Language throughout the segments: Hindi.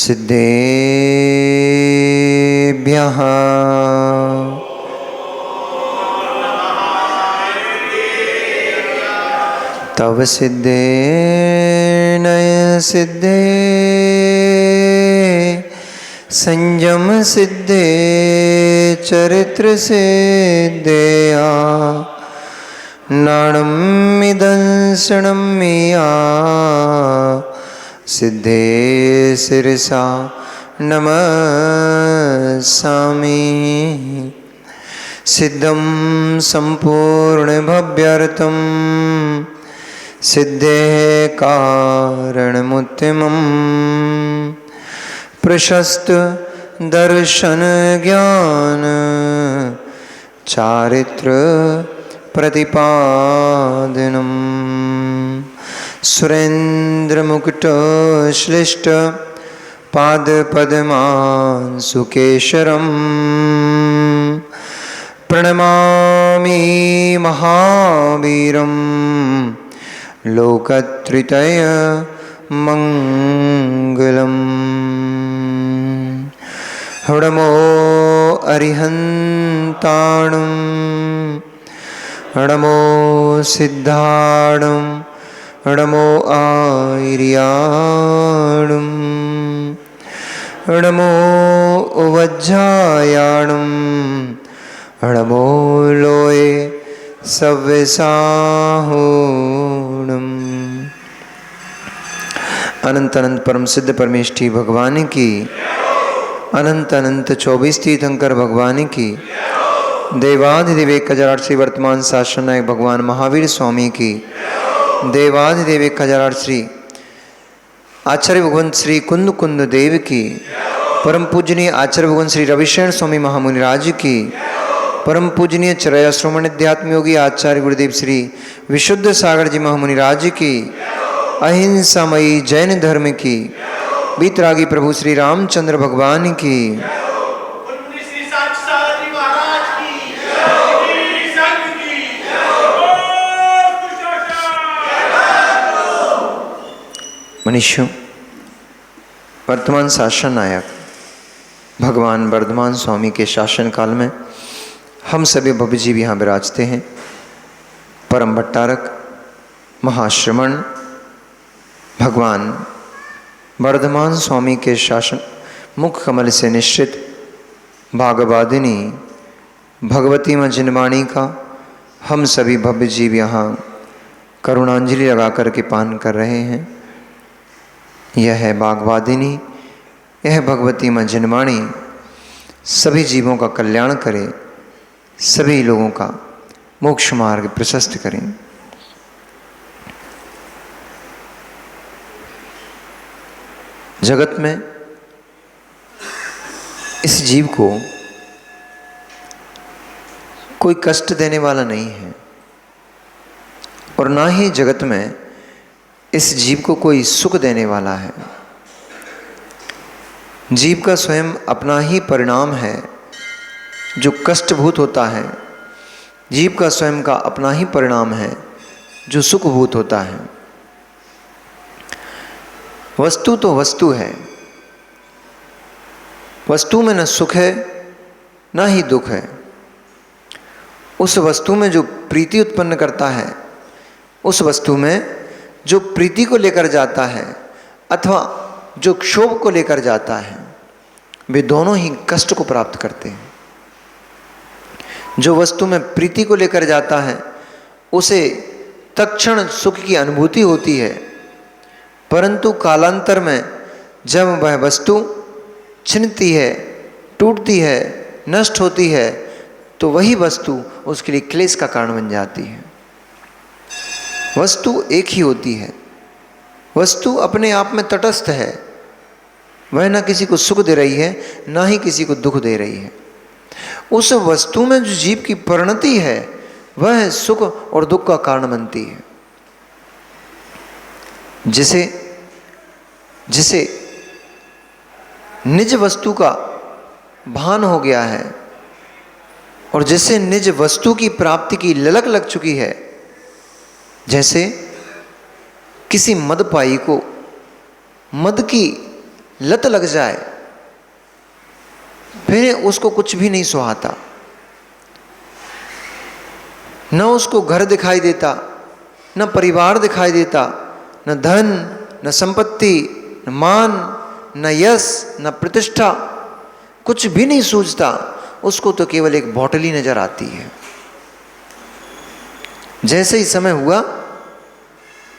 सिद्धेभ्यः तव सिद्धे नय सिद्धे संयम सिद्धे चरित्र सिद्धेया नाणमिदंसनं मिया सिद्धे शिरसा नमस्सामि। सिद्धं संपूर्णभव्यर्थं सिद्धेः कारणमुत्तमम् प्रशस्त दर्शन ज्ञान चारित्र प्रतिपादनम् सुरेन्द्रमुकुटश्लिष्ट पादपद्मांशुकेशरम् प्रणमामि महावीरं लोकत्रयीय मंगलम्। हडमो अरिहन्ताणं हडमो सिद्धाणं हडमो आर्याणं हडमो वज्रायाणं हडमो लोये सव्यसाहोणम्। अनंत अनंत परम सिद्ध परमेष्ठी भगवान की, अनंत अनंत 24 तीर्थंकर भगवान की, देवाधिदेव 1008 श्री वर्तमान शासन नायक भगवान महावीर स्वामी की, देवाधिदेव 1008 श्री आचार्य भगवंत श्री कुंद कुंद देव की, परम पूजनीय आचार्य भगवंत श्री रविशरण स्वामी महामुनि राज की, परम पूजनीय चरया श्रोमण अध्यात्म योगी आचार्य गुरुदेव श्री विशुद्ध सागर जी महामुनि राज की, अहिंसामयी जैन धर्म की, बीतरागी प्रभु श्री रामचंद्र भगवान की, मनुष्यों, वर्तमान शासन नायक भगवान वर्धमान स्वामी के शासन काल में हम सभी भवजीव यहाँ विराजते हैं। परम भट्टारक महाश्रमण भगवान वर्धमान स्वामी के शासन मुख कमल से निश्चित भागवादिनी भगवती माँ जिनवाणी का हम सभी भव्य जीव यहाँ करुणांजलि लगा कर के पान कर रहे हैं। यह है भागवादिनी, यह भगवती माँ जिनवाणी सभी जीवों का कल्याण करे, सभी लोगों का मोक्ष मार्ग प्रशस्त करें। जगत में इस जीव को कोई कष्ट देने वाला नहीं है और ना ही जगत में इस जीव को कोई सुख देने वाला है। जीव का स्वयं अपना ही परिणाम है जो कष्टभूत होता है। जीव का स्वयं का अपना ही परिणाम है जो सुखभूत होता है। वस्तु तो वस्तु है, वस्तु में न सुख है न ही दुख है। उस वस्तु में जो प्रीति उत्पन्न करता है, उस वस्तु में जो प्रीति को लेकर जाता है अथवा जो क्षोभ को लेकर जाता है, वे दोनों ही कष्ट को प्राप्त करते हैं। जो वस्तु में प्रीति को लेकर जाता है उसे तत्क्षण सुख की अनुभूति होती है, परंतु कालांतर में जब वह वस्तु छिनती है, टूटती है, नष्ट होती है, तो वही वस्तु उसके लिए क्लेश का कारण बन जाती है। वस्तु एक ही होती है, वस्तु अपने आप में तटस्थ है, वह न किसी को सुख दे रही है ना ही किसी को दुख दे रही है। उस वस्तु में जो जीव की परिणति है वह सुख और दुख का कारण बनती है। जिसे निज वस्तु का भान हो गया है और जिसे निज वस्तु की प्राप्ति की ललक लग चुकी है, जैसे किसी मदपाई को मद की लत लग जाए फिर उसको कुछ भी नहीं सुहाता। न उसको घर दिखाई देता, न परिवार दिखाई देता, न धन, न संपत्ति, न मान, न यश, न प्रतिष्ठा, कुछ भी नहीं सूझता। उसको तो केवल एक बॉटल ही नजर आती है। जैसे ही समय हुआ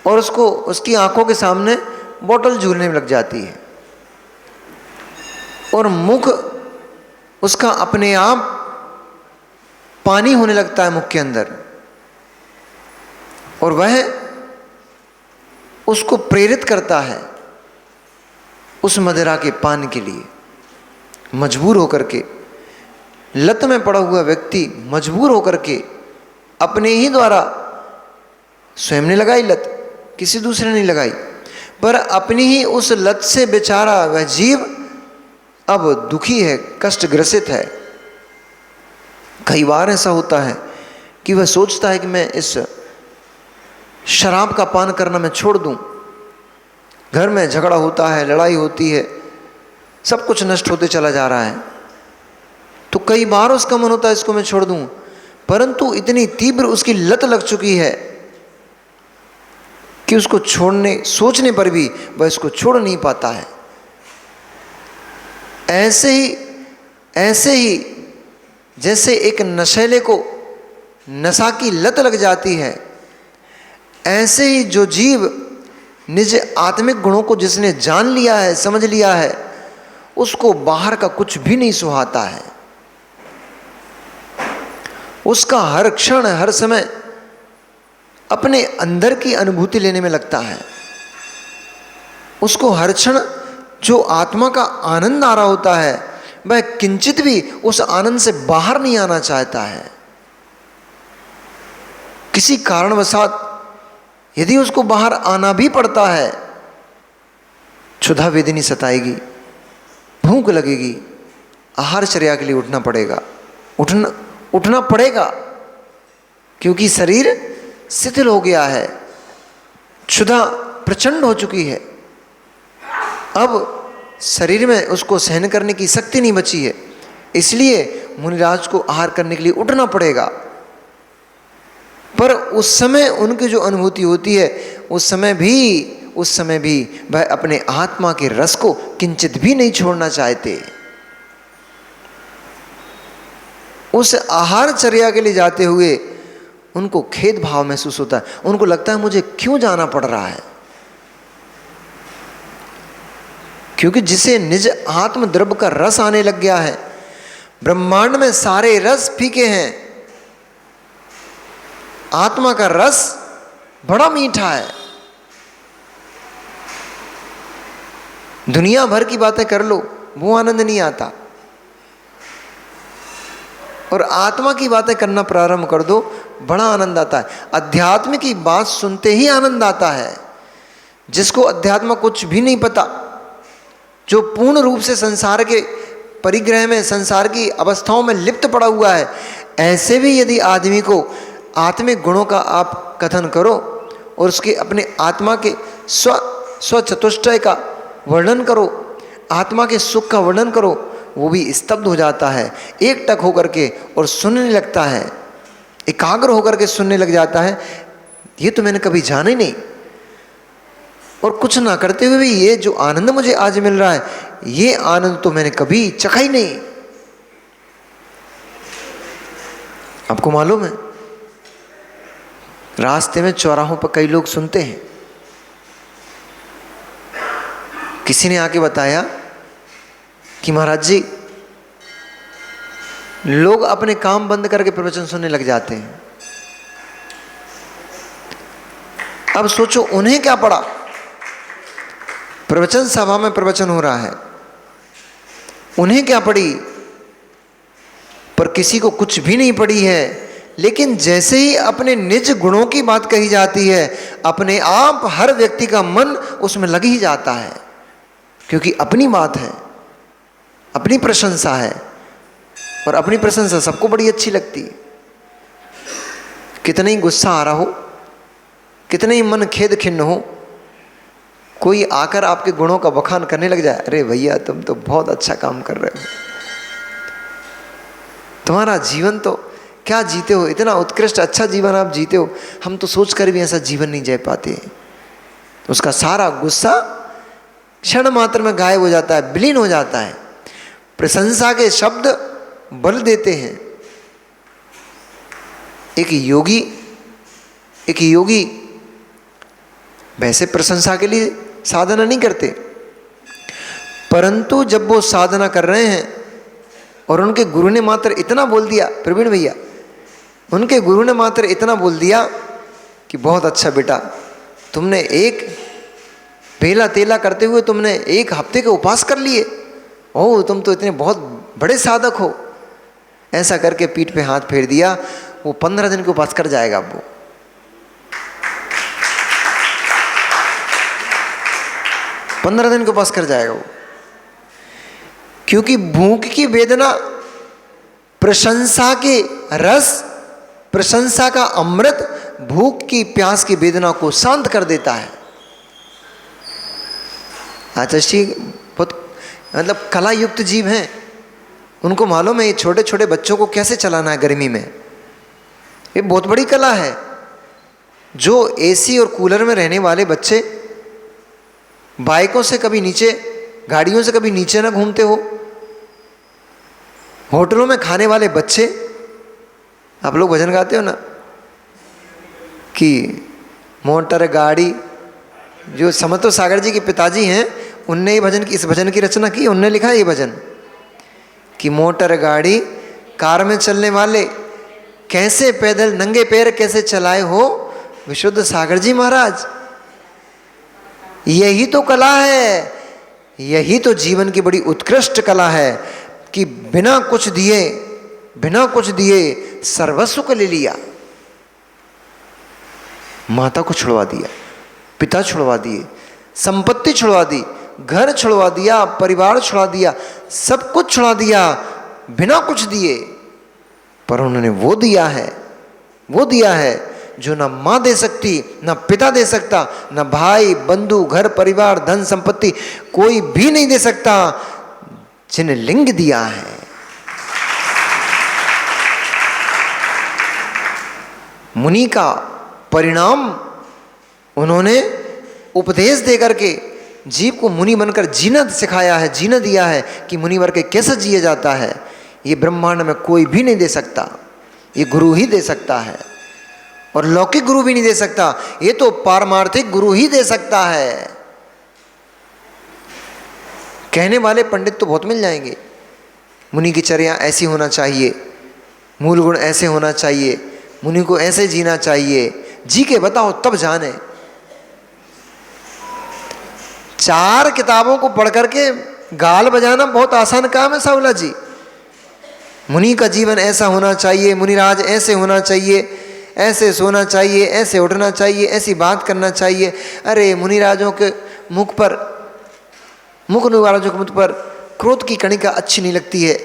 और उसको उसकी आंखों के सामने बॉटल झूलने में लग जाती है और मुख उसका अपने आप पानी होने लगता है मुख के अंदर, और वह उसको प्रेरित करता है उस मदिरा के पान के लिए। मजबूर होकर के, लत में पड़ा हुआ व्यक्ति मजबूर होकर के अपने ही द्वारा, स्वयं ने लगाई लत, किसी दूसरे ने लगाई, पर अपनी ही उस लत से बेचारा वह जीव अब दुखी है, कष्टग्रसित है। कई बार ऐसा होता है कि वह सोचता है कि मैं इस शराब का पान करना मैं छोड़ दूं। घर में झगड़ा होता है, लड़ाई होती है, सब कुछ नष्ट होते चला जा रहा है, तो कई बार उसका मन होता है इसको मैं छोड़ दूं, परंतु इतनी तीव्र उसकी लत लग चुकी है कि उसको छोड़ने, सोचने पर भी वह इसको छोड़ नहीं पाता है। ऐसे ही जैसे एक नशेले को नशा की लत लग जाती है, ऐसे ही जो जीव निज आत्मिक गुणों को जिसने जान लिया है, समझ लिया है, उसको बाहर का कुछ भी नहीं सुहाता है। उसका हर क्षण, हर समय अपने अंदर की अनुभूति लेने में लगता है। उसको हर क्षण जो आत्मा का आनंद आ रहा होता है, वह किंचित भी उस आनंद से बाहर नहीं आना चाहता है। किसी कारणवशात यदि उसको बाहर आना भी पड़ता है, क्षुधा वेदनी सताएगी, भूख लगेगी, आहारचर्या के लिए उठना पड़ेगा, क्योंकि शरीर शिथिल हो गया है, क्षुधा प्रचंड हो चुकी है। अब शरीर में उसको सहन करने की शक्ति नहीं बची है, इसलिए मुनिराज को आहार करने के लिए उठना पड़ेगा। पर उस समय उनकी जो अनुभूति होती है, उस समय भी वह अपने आत्मा के रस को किंचित भी नहीं छोड़ना चाहते। उस आहारचर्या के लिए जाते हुए उनको खेद भाव महसूस होता है। उनको लगता है मुझे क्यों जाना पड़ रहा है, क्योंकि जिसे निज आत्म द्रव्य का रस आने लग गया है। ब्रह्मांड में सारे रस फीके हैं, आत्मा का रस बड़ा मीठा है। दुनिया भर की बातें कर लो, वो आनंद नहीं आता, और आत्मा की बातें करना प्रारंभ कर दो, बड़ा आनंद आता है। अध्यात्म की बात सुनते ही आनंद आता है। जिसको अध्यात्म कुछ भी नहीं पता, जो पूर्ण रूप से संसार के परिग्रह में, संसार की अवस्थाओं में लिप्त पड़ा हुआ है, ऐसे भी यदि आदमी को आत्मिक गुणों का आप कथन करो और उसके अपने आत्मा के स्वचतुष्टय का वर्णन करो, आत्मा के सुख का वर्णन करो, वो भी स्तब्ध हो जाता है, एकटक होकर के और सुनने लगता है, एकाग्र होकर के सुनने लग जाता है। ये तो मैंने कभी जाना ही नहीं, और कुछ ना करते हुए भी ये जो आनंद मुझे आज मिल रहा है, ये आनंद तो मैंने कभी चखा ही नहीं। आपको मालूम है, रास्ते में चौराहों पर कई लोग सुनते हैं। किसी ने आके बताया कि महाराज जी, लोग अपने काम बंद करके प्रवचन सुनने लग जाते हैं। अब सोचो उन्हें क्या पड़ा, प्रवचन सभा में प्रवचन हो रहा है, उन्हें क्या पड़ी, पर किसी को कुछ भी नहीं पड़ी है। लेकिन जैसे ही अपने निज गुणों की बात कही जाती है, अपने आप हर व्यक्ति का मन उसमें लग ही जाता है, क्योंकि अपनी बात है, अपनी प्रशंसा है, और अपनी प्रशंसा सबको बड़ी अच्छी लगती है। कितना ही गुस्सा आ रहा हो, कितना ही मन खेद खिन्न हो, कोई आकर आपके गुणों का बखान करने लग जाए, अरे भैया तुम तो बहुत अच्छा काम कर रहे हो, तुम्हारा जीवन तो क्या जीते हो, इतना उत्कृष्ट अच्छा जीवन आप जीते हो, हम तो सोचकर भी ऐसा जीवन नहीं जी पाते। उसका सारा गुस्सा क्षण मात्र में गायब हो जाता है, विलीन हो जाता है। प्रशंसा के शब्द बल देते हैं। एक योगी वैसे प्रशंसा के लिए साधना नहीं करते, परंतु जब वो साधना कर रहे हैं और उनके गुरु ने मात्र इतना बोल दिया, प्रवीण भैया, उनके गुरु ने मात्र इतना बोल दिया कि बहुत अच्छा बेटा, तुमने एक बेला तेला करते हुए तुमने 1 हफ्ते के उपवास कर लिए, ओह तुम तो इतने बहुत बड़े साधक हो, ऐसा करके पीठ पे हाथ फेर दिया, वो 15 दिन के उपवास कर जाएगा। वो 15 दिन के उपवास कर जाएगा वो, क्योंकि भूख की वेदना प्रशंसा के रस, प्रशंसा का अमृत भूख की प्यास की वेदना को शांत कर देता है। आचार्य बहुत मतलब कला युक्त जीव हैं, उनको मालूम है ये छोटे छोटे बच्चों को कैसे चलाना है गर्मी में, ये बहुत बड़ी कला है। जो एसी और कूलर में रहने वाले बच्चे बाइकों से कभी नीचे, गाड़ियों से कभी नीचे ना घूमते हो, होटलों में खाने वाले बच्चे, आप लोग भजन गाते हो ना कि मोटर गाड़ी, जो समतो सागर जी के पिताजी हैं उनने ये भजन की, इस भजन की रचना की, उनने लिखा ये भजन कि मोटर गाड़ी कार में चलने वाले कैसे पैदल नंगे पैर कैसे चलाए हो विशुद्ध सागर जी महाराज। यही तो कला है, यही तो जीवन की बड़ी उत्कृष्ट कला है कि बिना कुछ दिए सर्वस्व को ले लिया। माता को छुड़वा दिया, पिता छुड़वा दिए, संपत्ति छुड़वा दी, घर छुड़वा दिया, परिवार छुड़ा दिया, सब कुछ छुड़ा दिया बिना कुछ दिए, पर उन्होंने वो दिया है जो ना माँ दे सकती, ना पिता दे सकता, ना भाई बंधु घर परिवार धन संपत्ति कोई भी नहीं दे सकता, जिन्हें लिंग दिया है। मुनि का परिणाम उन्होंने उपदेश देकर के जीव को मुनि बनकर जीना सिखाया है, जीना दिया है कि मुनिवर के कैसे जिया जाता है। ये ब्रह्मांड में कोई भी नहीं दे सकता, ये गुरु ही दे सकता है, और लौकिक गुरु भी नहीं दे सकता, ये तो पारमार्थिक गुरु ही दे सकता है। कहने वाले पंडित तो बहुत मिल जाएंगे, मुनि की चर्या ऐसी होना चाहिए, मूल गुण ऐसे होना चाहिए, मुनि को ऐसे जीना चाहिए, जी के बताओ तब जाने। 4 किताबों को पढ़ करके गाल बजाना बहुत आसान काम है सावला जी। मुनि का जीवन ऐसा होना चाहिए, मुनिराज ऐसे होना चाहिए, ऐसे सोना चाहिए, ऐसे उठना चाहिए, ऐसी बात करना चाहिए। अरे मुनिराजों के मुख पर क्रोध की कणिका अच्छी नहीं लगती है,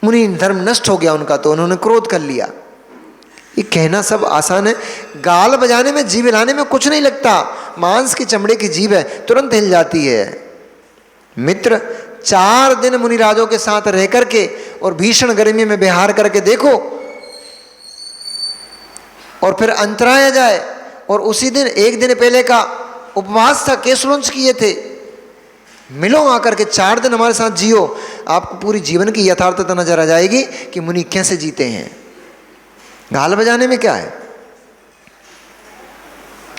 मुनि धर्म नष्ट हो गया उनका, तो उन्होंने क्रोध कर लिया। ये कहना सब आसान है, गाल बजाने में, जीभ हिलाने में कुछ नहीं लगता। मांस की चमड़े की जीभ है, तुरंत हिल जाती है। मित्र 4 दिन मुनिराजों के साथ रह करके और भीषण गर्मी में बिहार करके देखो, और फिर अंतराय आ जाए, और उसी दिन 1 दिन पहले का उपवास था, केसलुंच किए थे, मिलो आकर के 4 दिन हमारे साथ जियो, आपको पूरी जीवन की यथार्थता नजर आ जाएगी कि मुनि कैसे जीते हैं। गाल बजाने में क्या है,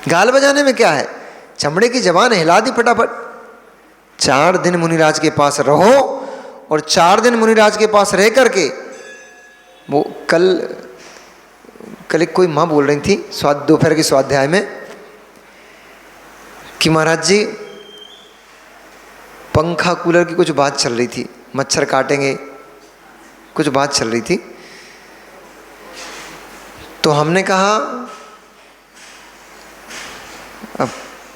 गाल बजाने में क्या है, चमड़े की जबान हिला दी फटाफट। 4 दिन मुनिराज के पास रहो, और 4 दिन मुनिराज के पास रह करके, वो कल एक कोई माँ बोल रही थी दोपहर के स्वाध्याय में कि महाराज जी पंखा कूलर की कुछ बात चल रही थी, मच्छर काटेंगे, कुछ बात चल रही थी, तो हमने कहा, अब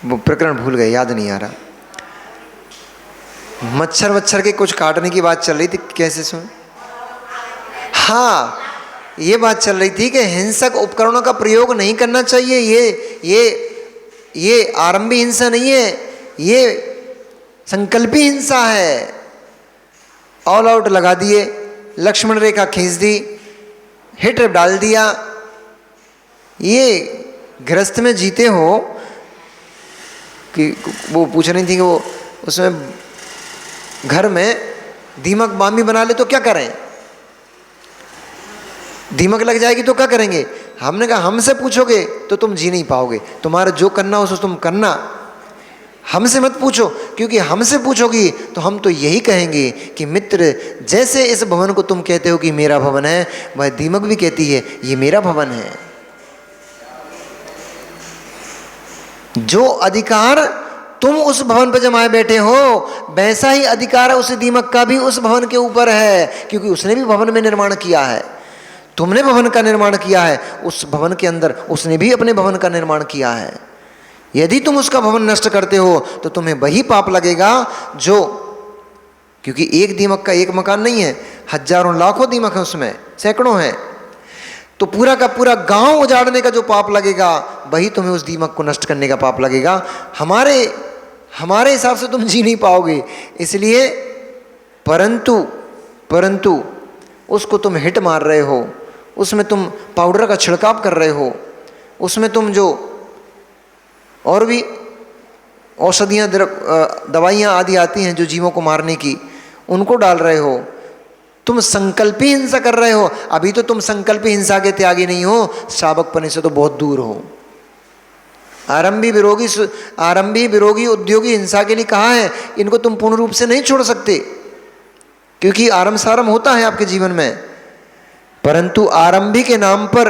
वो प्रकरण भूल गए, याद नहीं आ रहा, मच्छर के कुछ काटने की बात चल रही थी, कैसे सुन, हाँ ये बात चल रही थी कि हिंसक उपकरणों का प्रयोग नहीं करना चाहिए। ये आरंभी हिंसा नहीं है, ये संकल्पी हिंसा है। ऑल आउट लगा दिए, लक्ष्मण रेखा खींच दी, हिट डाल दिया। ये गृहस्थ में जीते हो कि वो पूछ रही थी कि वो उसमें घर में दीमक बामी बना ले तो क्या करें, दीमक लग जाएगी तो क्या करेंगे। हमने कहा हमसे पूछोगे तो तुम जी नहीं पाओगे, तुम्हारा जो करना हो सो तुम करना, हमसे मत पूछो, क्योंकि हमसे पूछोगी तो हम तो यही कहेंगे कि मित्र जैसे इस भवन को तुम कहते हो कि मेरा भवन है, वह दीमक भी कहती है ये मेरा भवन है। जो अधिकार तुम उस भवन पर जमाए बैठे हो वैसा ही अधिकार उस दीमक का भी उस भवन के ऊपर है, क्योंकि उसने भी भवन में निर्माण किया है। तुमने भवन का निर्माण किया है, उस भवन के अंदर उसने भी अपने भवन का निर्माण किया है। यदि तुम उसका भवन नष्ट करते हो तो तुम्हें वही पाप लगेगा जो, क्योंकि एक दीमक का एक मकान नहीं है, हजारों लाखों दीमक है, उसमें सैकड़ों हैं, तो पूरा का पूरा गांव उजाड़ने का जो पाप लगेगा वही तुम्हें उस दीमक को नष्ट करने का पाप लगेगा। हमारे हिसाब से तुम जी नहीं पाओगे। इसलिए परंतु उसको तुम हिट मार रहे हो, उसमें तुम पाउडर का छिड़काव कर रहे हो, उसमें तुम जो और भी औषधियाँ दवाइयाँ आदि आती हैं जो जीवों को मारने की, उनको डाल रहे हो। तुम संकल्पी हिंसा कर रहे हो। अभी तो तुम संकल्पी हिंसा के त्यागी नहीं हो, श्रावक पने से तो बहुत दूर हो। आरंभी विरोगी उद्योगी हिंसा के लिए कहा है, इनको तुम पूर्ण रूप से नहीं छोड़ सकते, क्योंकि आरंभ सारंभ होता है आपके जीवन में, परंतु आरंभी के नाम पर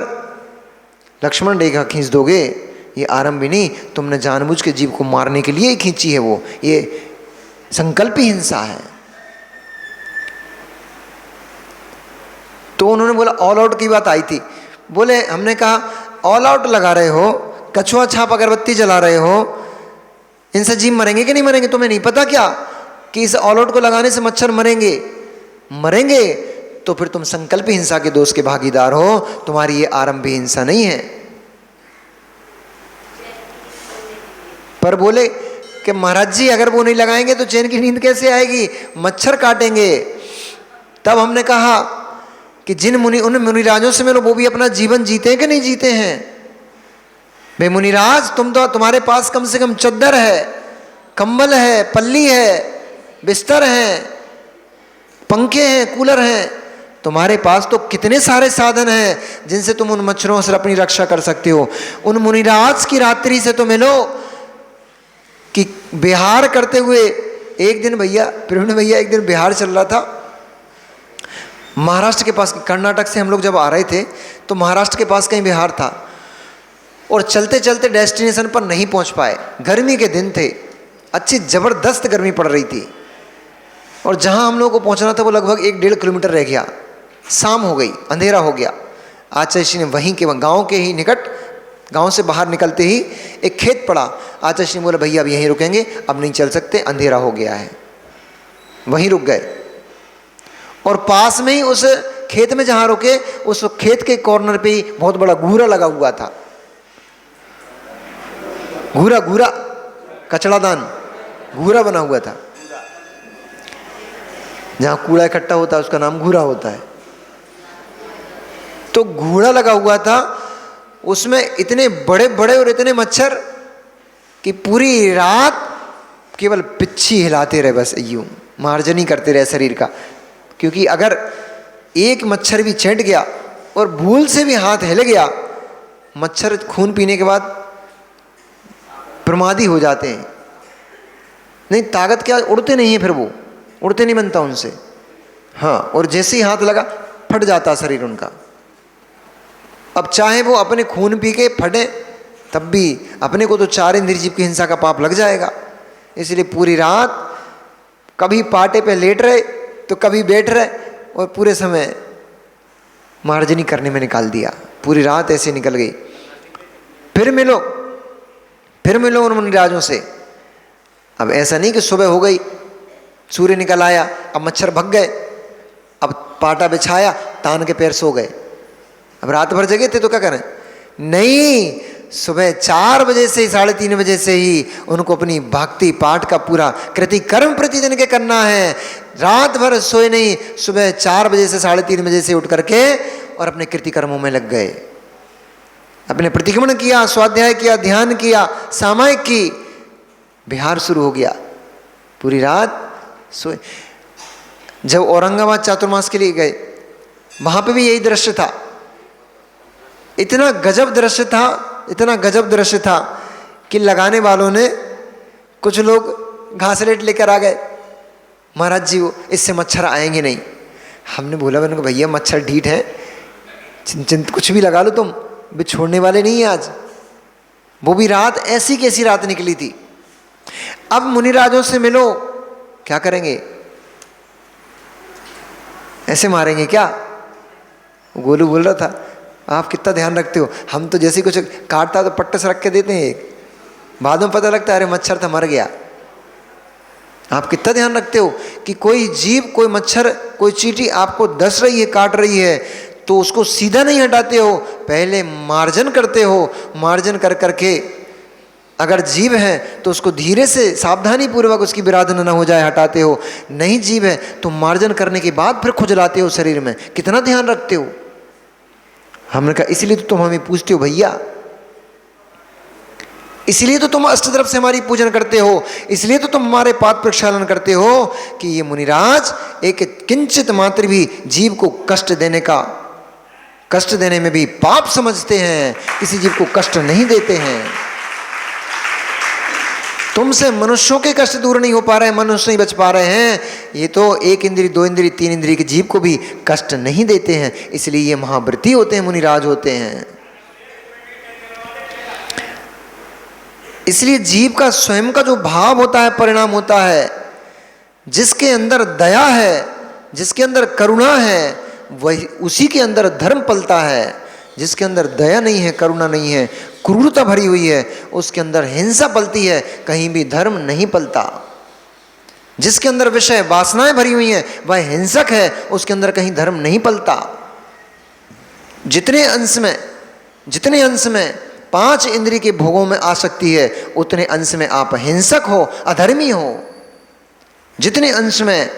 लक्ष्मण रेखा खींच दोगे, ये आरंभी नहीं, तुमने जानबूझ के जीव को मारने के लिए ही खींची है, वो ये संकल्पी हिंसा है। तो उन्होंने बोला ऑल आउट की बात आई थी, बोले हमने कहा ऑल आउट लगा रहे हो, कछुआ छाप अगरबत्ती जला रहे हो, इनसे जीव मरेंगे कि नहीं मरेंगे? तुम्हें नहीं पता क्या कि इस ऑल आउट को लगाने से मच्छर मरेंगे? तो फिर तुम संकल्प हिंसा के दोष के भागीदार हो, तुम्हारी ये आरंभी हिंसा नहीं है। पर बोले कि महाराज जी अगर वो नहीं लगाएंगे तो चैन की नींद कैसे आएगी, मच्छर काटेंगे। तब हमने कहा कि उन मुनिराजों से मिलो, वो भी अपना जीवन जीते हैं कि नहीं जीते हैं? बे मुनिराज, तुम्हारे पास कम से कम चद्दर है, कंबल है, पल्ली है, बिस्तर है, पंखे हैं, कूलर हैं, तुम्हारे पास तो कितने सारे साधन हैं जिनसे तुम उन मच्छरों से अपनी रक्षा कर सकते हो। उन मुनिराज की रात्रि से तो मिलो कि बिहार करते हुए एक दिन प्रवीण भैया एक दिन बिहार चल रहा था, महाराष्ट्र के पास, कर्नाटक से हम लोग जब आ रहे थे तो महाराष्ट्र के पास कहीं बिहार था, और चलते चलते डेस्टिनेशन पर नहीं पहुंच पाए। गर्मी के दिन थे, अच्छी ज़बरदस्त गर्मी पड़ रही थी, और जहां हम लोगों को पहुंचना था वो लगभग 1-1.5 किलोमीटर रह गया। शाम हो गई, अंधेरा हो गया। आचार्य श्री ने वहीं के गांव के ही निकट, गांव से बाहर निकलते ही एक खेत पड़ा। आचार्य श्री ने बोला भैया अब यहीं रुकेंगे, अब नहीं चल सकते, अंधेरा हो गया है। वहीं रुक गए, और पास में ही उस खेत में जहाँ रुके, उस खेत के कॉर्नर पे ही बहुत बड़ा घूरा लगा हुआ था। घूरा कचड़ादान, घूरा बना हुआ था। जहाँ कूड़ा इकट्ठा होता है उसका नाम घूरा होता है। तो घूरा लगा हुआ था, उसमें इतने बड़े बड़े और इतने मच्छर कि पूरी रात केवल पिच्छी हिलाते रहे, बस यूं मार्जनी करते रहे शरीर का। क्योंकि अगर एक मच्छर भी चैंट गया और भूल से भी हाथ हिल गया, मच्छर खून पीने के बाद प्रमादी हो जाते हैं। नहीं ताकत क्या, उड़ते नहीं है, फिर वो उड़ते नहीं बनता उनसे। हाँ, और जैसे ही हाथ लगा फट जाता शरीर उनका। अब चाहे वो अपने खून पी के फटे, तब भी अपने को तो 4 इंद्रिय जीव की हिंसा का पाप लग जाएगा। इसलिए पूरी रात कभी पाटे पे लेट रहे तो कभी बैठ रहे, और पूरे समय मार्जनी करने में निकाल दिया। पूरी रात ऐसे निकल गई। फिर मिलो उन मुनिराजों से। अब ऐसा नहीं कि सुबह हो गई, सूर्य निकल आया, अब मच्छर भग गए, अब पाटा बिछाया, तान के पैर सो गए, अब रात भर जगे थे तो क्या करें? नहीं, सुबह 4 बजे से 3:30 बजे से ही उनको अपनी भक्ति पाठ का पूरा कृति कर्म प्रतिदिन के करना है। रात भर सोए नहीं, सुबह 4 बजे से 3:30 बजे से उठ करके और अपने कृति कर्मों में लग गए। अपने प्रतिक्रमण किया, स्वाध्याय किया, ध्यान किया, सामायिक की, बिहार शुरू हो गया। पूरी रात सोए। जब औरंगाबाद चातुर्मास के लिए गए, वहां पे भी यही दृश्य था। इतना गजब दृश्य था, इतना गजब दृश्य था कि लगाने वालों ने, कुछ लोग घासलेट लेकर आ गए, महाराज जी वो इससे मच्छर आएंगे नहीं। हमने बोला भैया मच्छर ढीठ है, चिंत कुछ भी लगा लो तुम, भी छोड़ने वाले नहीं है आज। वो भी रात ऐसी कैसी रात निकली थी। अब मुनिराजों से मिलो, क्या करेंगे? ऐसे मारेंगे क्या? गोलू बोल रहा था आप कितना ध्यान रखते हो, हम तो जैसे कुछ काटता तो पट्टे से रख के देते हैं, बाद में पता लगता है अरे मच्छर था मर गया। आप कितना ध्यान रखते हो कि कोई जीव, कोई मच्छर, कोई चींटी आपको डस रही है, काट रही है, तो उसको सीधा नहीं हटाते हो, पहले मार्जन करते हो। मार्जन कर करके अगर जीव है तो उसको धीरे से सावधानी पूर्वक उसकी विराधन न हो जाए हटाते हो। नहीं जीव है तो मार्जन करने के बाद फिर खुजलाते हो शरीर में। कितना ध्यान रखते हो। हमने कहा इसलिए तो तुम हमें पूछते हो भैया, इसलिए तो तुम अष्टद्रव से हमारी पूजन करते हो, इसलिए तो तुम हमारे पाद प्रक्षालन करते हो कि ये मुनिराज एक किंचित मात्र भी जीव को कष्ट देने में भी पाप समझते हैं, किसी जीव को कष्ट नहीं देते हैं। तुमसे मनुष्यों के कष्ट दूर नहीं हो पा रहे हैं, मनुष्य नहीं बच पा रहे हैं, ये तो 1 इंद्रिय 2 इंद्रिय 3 इंद्रिय के जीव को भी कष्ट नहीं देते हैं, इसलिए ये महाव्रती होते हैं, मुनिराज होते हैं। इसलिए जीव का स्वयं का जो भाव होता है, परिणाम होता है, जिसके अंदर दया है, जिसके अंदर करुणा है, वही उसी के अंदर धर्म पलता है। जिसके अंदर दया नहीं है, करुणा नहीं है, क्रूरता भरी हुई है, उसके अंदर हिंसा पलती है, कहीं भी धर्म नहीं पलता। जिसके अंदर विषय वासनाएं भरी हुई हैं, वह हिंसक है, उसके अंदर कहीं धर्म नहीं पलता। जितने अंश में 5 इंद्रिय के भोगों में आसक्ति है, उतने अंश में आप हिंसक हो, अधर्मी हो। जितने अंश में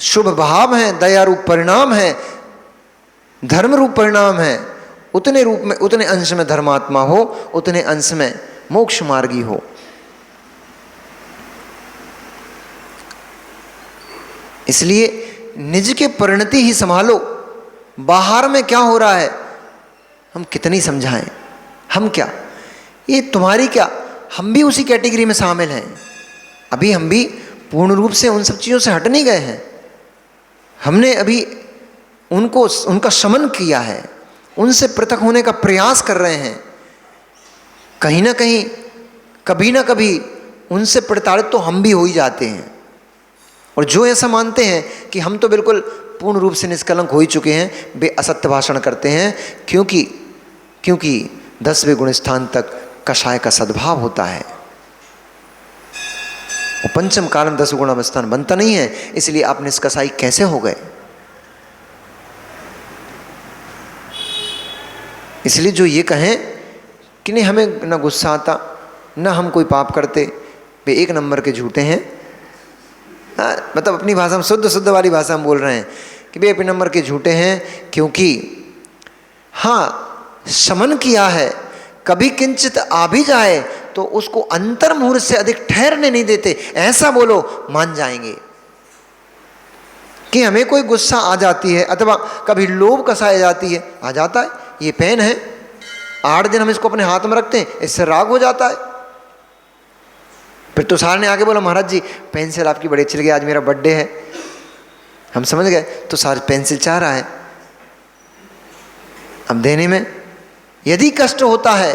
शुभ भाव है, दया रूप परिणाम है, धर्म रूप परिणाम है, उतने अंश में धर्मात्मा हो, उतने अंश में मोक्ष मार्गी हो। इसलिए निज के परिणति ही संभालो। बाहर में क्या हो रहा है हम कितनी समझाएं, हम क्या, ये तुम्हारी क्या, हम भी उसी कैटेगरी में शामिल हैं। अभी हम भी पूर्ण रूप से उन सब चीज़ों से हट नहीं गए हैं। हमने अभी उनका शमन किया है, उनसे पृथक होने का प्रयास कर रहे हैं। कहीं ना कहीं, कभी ना कभी उनसे प्रताड़ित तो हम भी हो ही जाते हैं। और जो ऐसा मानते हैं कि हम तो बिल्कुल पूर्ण रूप से निष्कलंक हो ही चुके हैं, वे असत्य भाषण करते हैं, क्योंकि 10वें गुण स्थान तक कषाय का सद्भाव होता है। और पंचम कालम 10 गुण अवस्थान बनता नहीं है, इसलिए आप निष्कषाई कैसे हो गए। इसलिए जो ये कहें कि नहीं हमें ना गुस्सा आता, ना हम कोई पाप करते, वे 1 नंबर के झूठे हैं। मतलब अपनी भाषा में शुद्ध वाली भाषा में बोल रहे हैं कि वे 1 नंबर के झूठे हैं। क्योंकि हाँ, शमन किया है, कभी किंचित आ भी जाए तो उसको अंतर्मुहूर्त से अधिक ठहरने नहीं देते। ऐसा बोलो मान जाएंगे कि हमें कोई गुस्सा आ जाती है, अथवा कभी लोभ कसाई जाती है, आ जाता है। ये पेन है, 8 दिन हम इसको अपने हाथ में रखते हैं, इससे राग हो जाता है। फिर तो सार ने आके बोला महाराज जी पेंसिल आपकी बड़ी अच्छी लगी, आज मेरा बर्थडे है। हम समझ गए, तो सार पेंसिल चाह रहा है। अब देने में यदि कष्ट होता है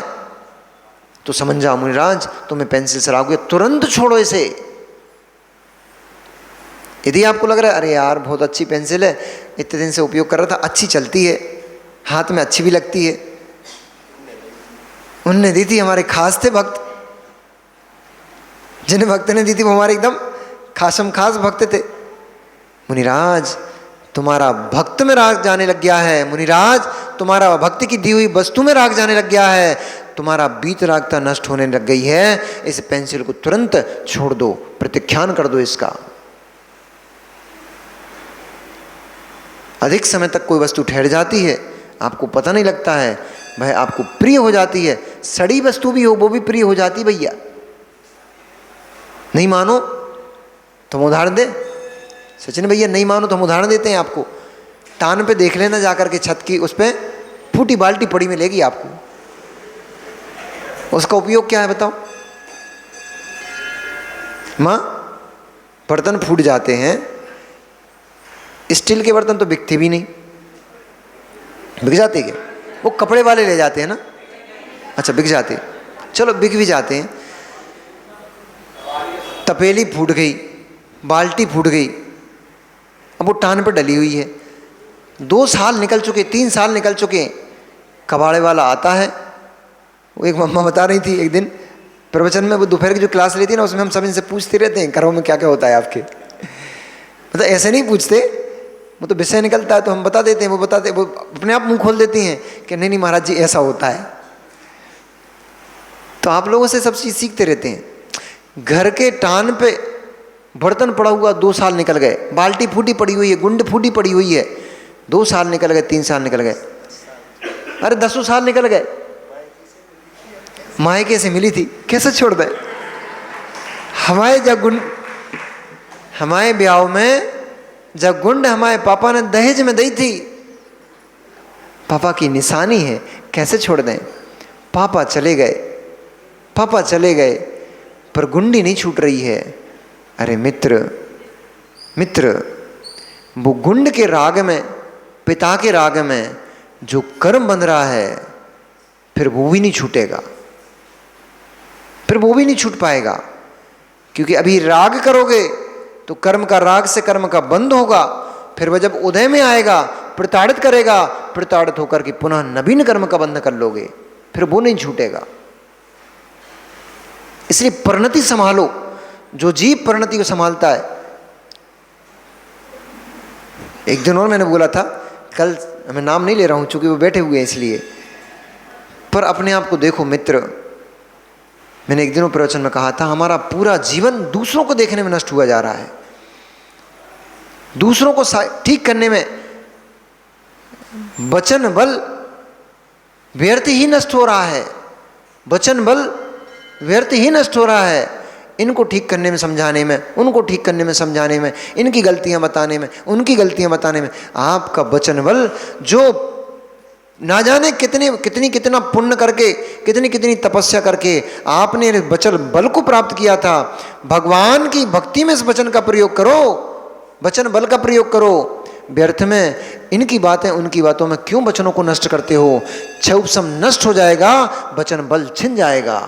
तो समझ जाओ मुनिराज तुम्हें पेंसिल से राग हो गया, तुरंत छोड़ो इसे। यदि आपको लग रहा है अरे यार बहुत अच्छी पेंसिल है, इतने दिन से उपयोग कर रहा था, अच्छी चलती है, हाथ में अच्छी भी लगती है, उनने दी थी, हमारे खास थे भक्त, जिन्हें भक्त ने दी थी वो हमारे एकदम खासम खास भक्त थे। मुनिराज तुम्हारा भक्त में राग जाने लग गया है, मुनिराज तुम्हारा भक्ति की दी हुई वस्तु में राग जाने लग गया है, तुम्हारा बीतरागता नष्ट होने लग गई है, इस पेंसिल को तुरंत छोड़ दो, प्रत्याख्यान कर दो इसका। अधिक समय तक कोई वस्तु ठहर जाती है, आपको पता नहीं लगता है, भाई आपको प्रिय हो जाती है। सड़ी वस्तु भी हो वो भी प्रिय हो जाती भैया। नहीं मानो तो हम उदाहरण दे, सचिन भैया नहीं मानो तो हम उदाहरण देते हैं आपको। टान पे देख लेना जाकर के, छत की उस पे फूटी बाल्टी पड़ी मिलेगी आपको। उसका उपयोग क्या है बताओ माँ? बर्तन फूट जाते हैं, स्टील के बर्तन तो बिकते भी नहीं। बिक जाते क्या? वो कपड़े वाले ले जाते हैं ना। अच्छा बिक जाते, चलो बिक भी जाते हैं। तपेली फूट गई, बाल्टी फूट गई, अब वो टान पर डली हुई है, 2 साल निकल चुके, 3 साल निकल चुके। कबाड़े वाला आता है, वो एक मम्मा बता रही थी एक दिन प्रवचन में, वो दोपहर की जो क्लास लेती है ना, उसमें हम सब इनसे पूछते रहते हैं घरों में क्या क्या होता है आपके। मतलब ऐसे नहीं पूछते, वो तो विषय निकलता है तो हम बता देते हैं, वो बताते, वो अपने आप मुंह खोल देती हैं कि नहीं नहीं महाराज जी ऐसा होता है। तो आप लोगों से सब चीज़ सीखते रहते हैं। घर के टान पे बर्तन पड़ा हुआ 2 साल निकल गए, बाल्टी फूटी पड़ी हुई है, गुंड फूटी पड़ी हुई है, 2 साल निकल गए, 3 साल निकल गए, अरे 10 साल निकल गए। मायके से मिली थी, कैसे छोड़ दे? हमारे ब्याह में जब गुंड हमारे पापा ने दहेज में दी थी, पापा की निशानी है, कैसे छोड़ दें? पापा चले गए, पर गुंडी नहीं छूट रही है। अरे मित्र, वो गुंड के राग में, पिता के राग में जो कर्म बंध रहा है, फिर वो भी नहीं छूटेगा, फिर वो भी नहीं छूट पाएगा। क्योंकि अभी राग करोगे तो कर्म का राग से कर्म का बंध होगा, फिर वह जब उदय में आएगा प्रताड़ित करेगा, प्रताड़ित होकर के पुनः नवीन कर्म का बंध कर लोगे, फिर वो नहीं छूटेगा। इसलिए परिणति संभालो। जो जीव परिणति को संभालता है, एक दिन और मैंने बोला था, कल मैं नाम नहीं ले रहा हूं चूंकि वो बैठे हुए हैं इसलिए, पर अपने आप को देखो मित्र। मैंने एक दिन प्रवचन में कहा था, हमारा पूरा जीवन दूसरों को देखने में नष्ट हुआ जा रहा है, दूसरों को ठीक करने में वचन बल व्यर्थ ही नष्ट हो रहा है, वचन बल व्यर्थ ही नष्ट हो रहा है। इनको ठीक करने में, समझाने में, उनको ठीक करने में, समझाने में, इनकी गलतियां बताने में, उनकी गलतियां बताने में, आपका वचन बल जो ना जाने कितना पुण्य करके, कितनी तपस्या करके आपने वचन बल को प्राप्त किया था, भगवान की भक्ति में इस वचन का प्रयोग करो, वचन बल का प्रयोग करो। व्यर्थ में इनकी बातें, उनकी बातों में क्यों वचनों को नष्ट करते हो? क्षौपसम नष्ट हो जाएगा, वचन बल छिन जाएगा,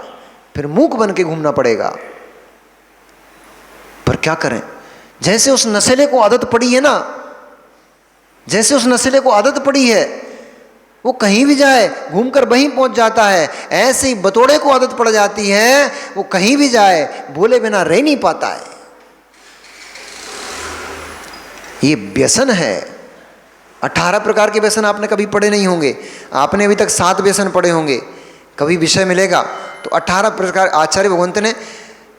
फिर मूक बन के घूमना पड़ेगा। पर क्या करें? जैसे उस नशेले को आदत पड़ी है ना, जैसे उस नशेले को आदत पड़ी है, वो कहीं भी जाए घूमकर वहीं पहुंच जाता है। ऐसे ही बतौड़े को आदत पड़ जाती है, वो कहीं भी जाए बोले बिना रह नहीं पाता है। ये व्यसन है। 18 प्रकार के व्यसन आपने कभी पढ़े नहीं होंगे, आपने अभी तक 7 व्यसन पढ़े होंगे। कभी विषय मिलेगा तो 18 प्रकार, आचार्य भगवंत ने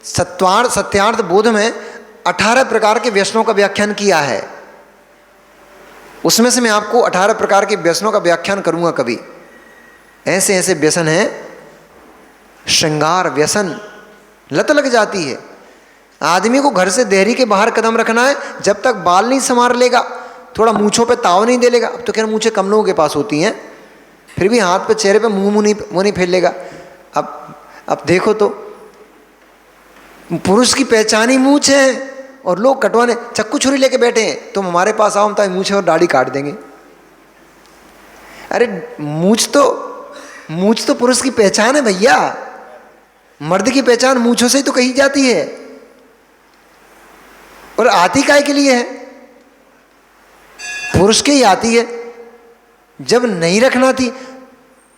सत्यार्थ बोध में 18 प्रकार के व्यसनों का व्याख्यान किया है। उसमें से मैं आपको 18 प्रकार के व्यसनों का व्याख्यान करूंगा कभी। ऐसे ऐसे व्यसन हैं, श्रृंगार व्यसन, लत लग जाती है। आदमी को घर से देहरी के बाहर कदम रखना है, जब तक बाल नहीं संवार लेगा, थोड़ा मूंछों पे ताव नहीं दे लेगा। अब तो खैर मूंछें कम लोगों के पास होती हैं, फिर भी हाथ पे, चेहरे पे मुंह नहीं फेर लेगा। अब देखो तो पुरुष की पहचान ही मूंछ है, और लोग कटवाने चक्कू छुरी लेके बैठे हैं। तुम हमारे पास आओ, हम तो मूंछें और दाढ़ी काट देंगे। अरे मूंछ तो पुरुष की पहचान है भैया। मर्द की पहचान मूंछों से ही तो कही जाती है, और आती काय के लिए है? पुरुष के ही आती है। जब नहीं रखना थी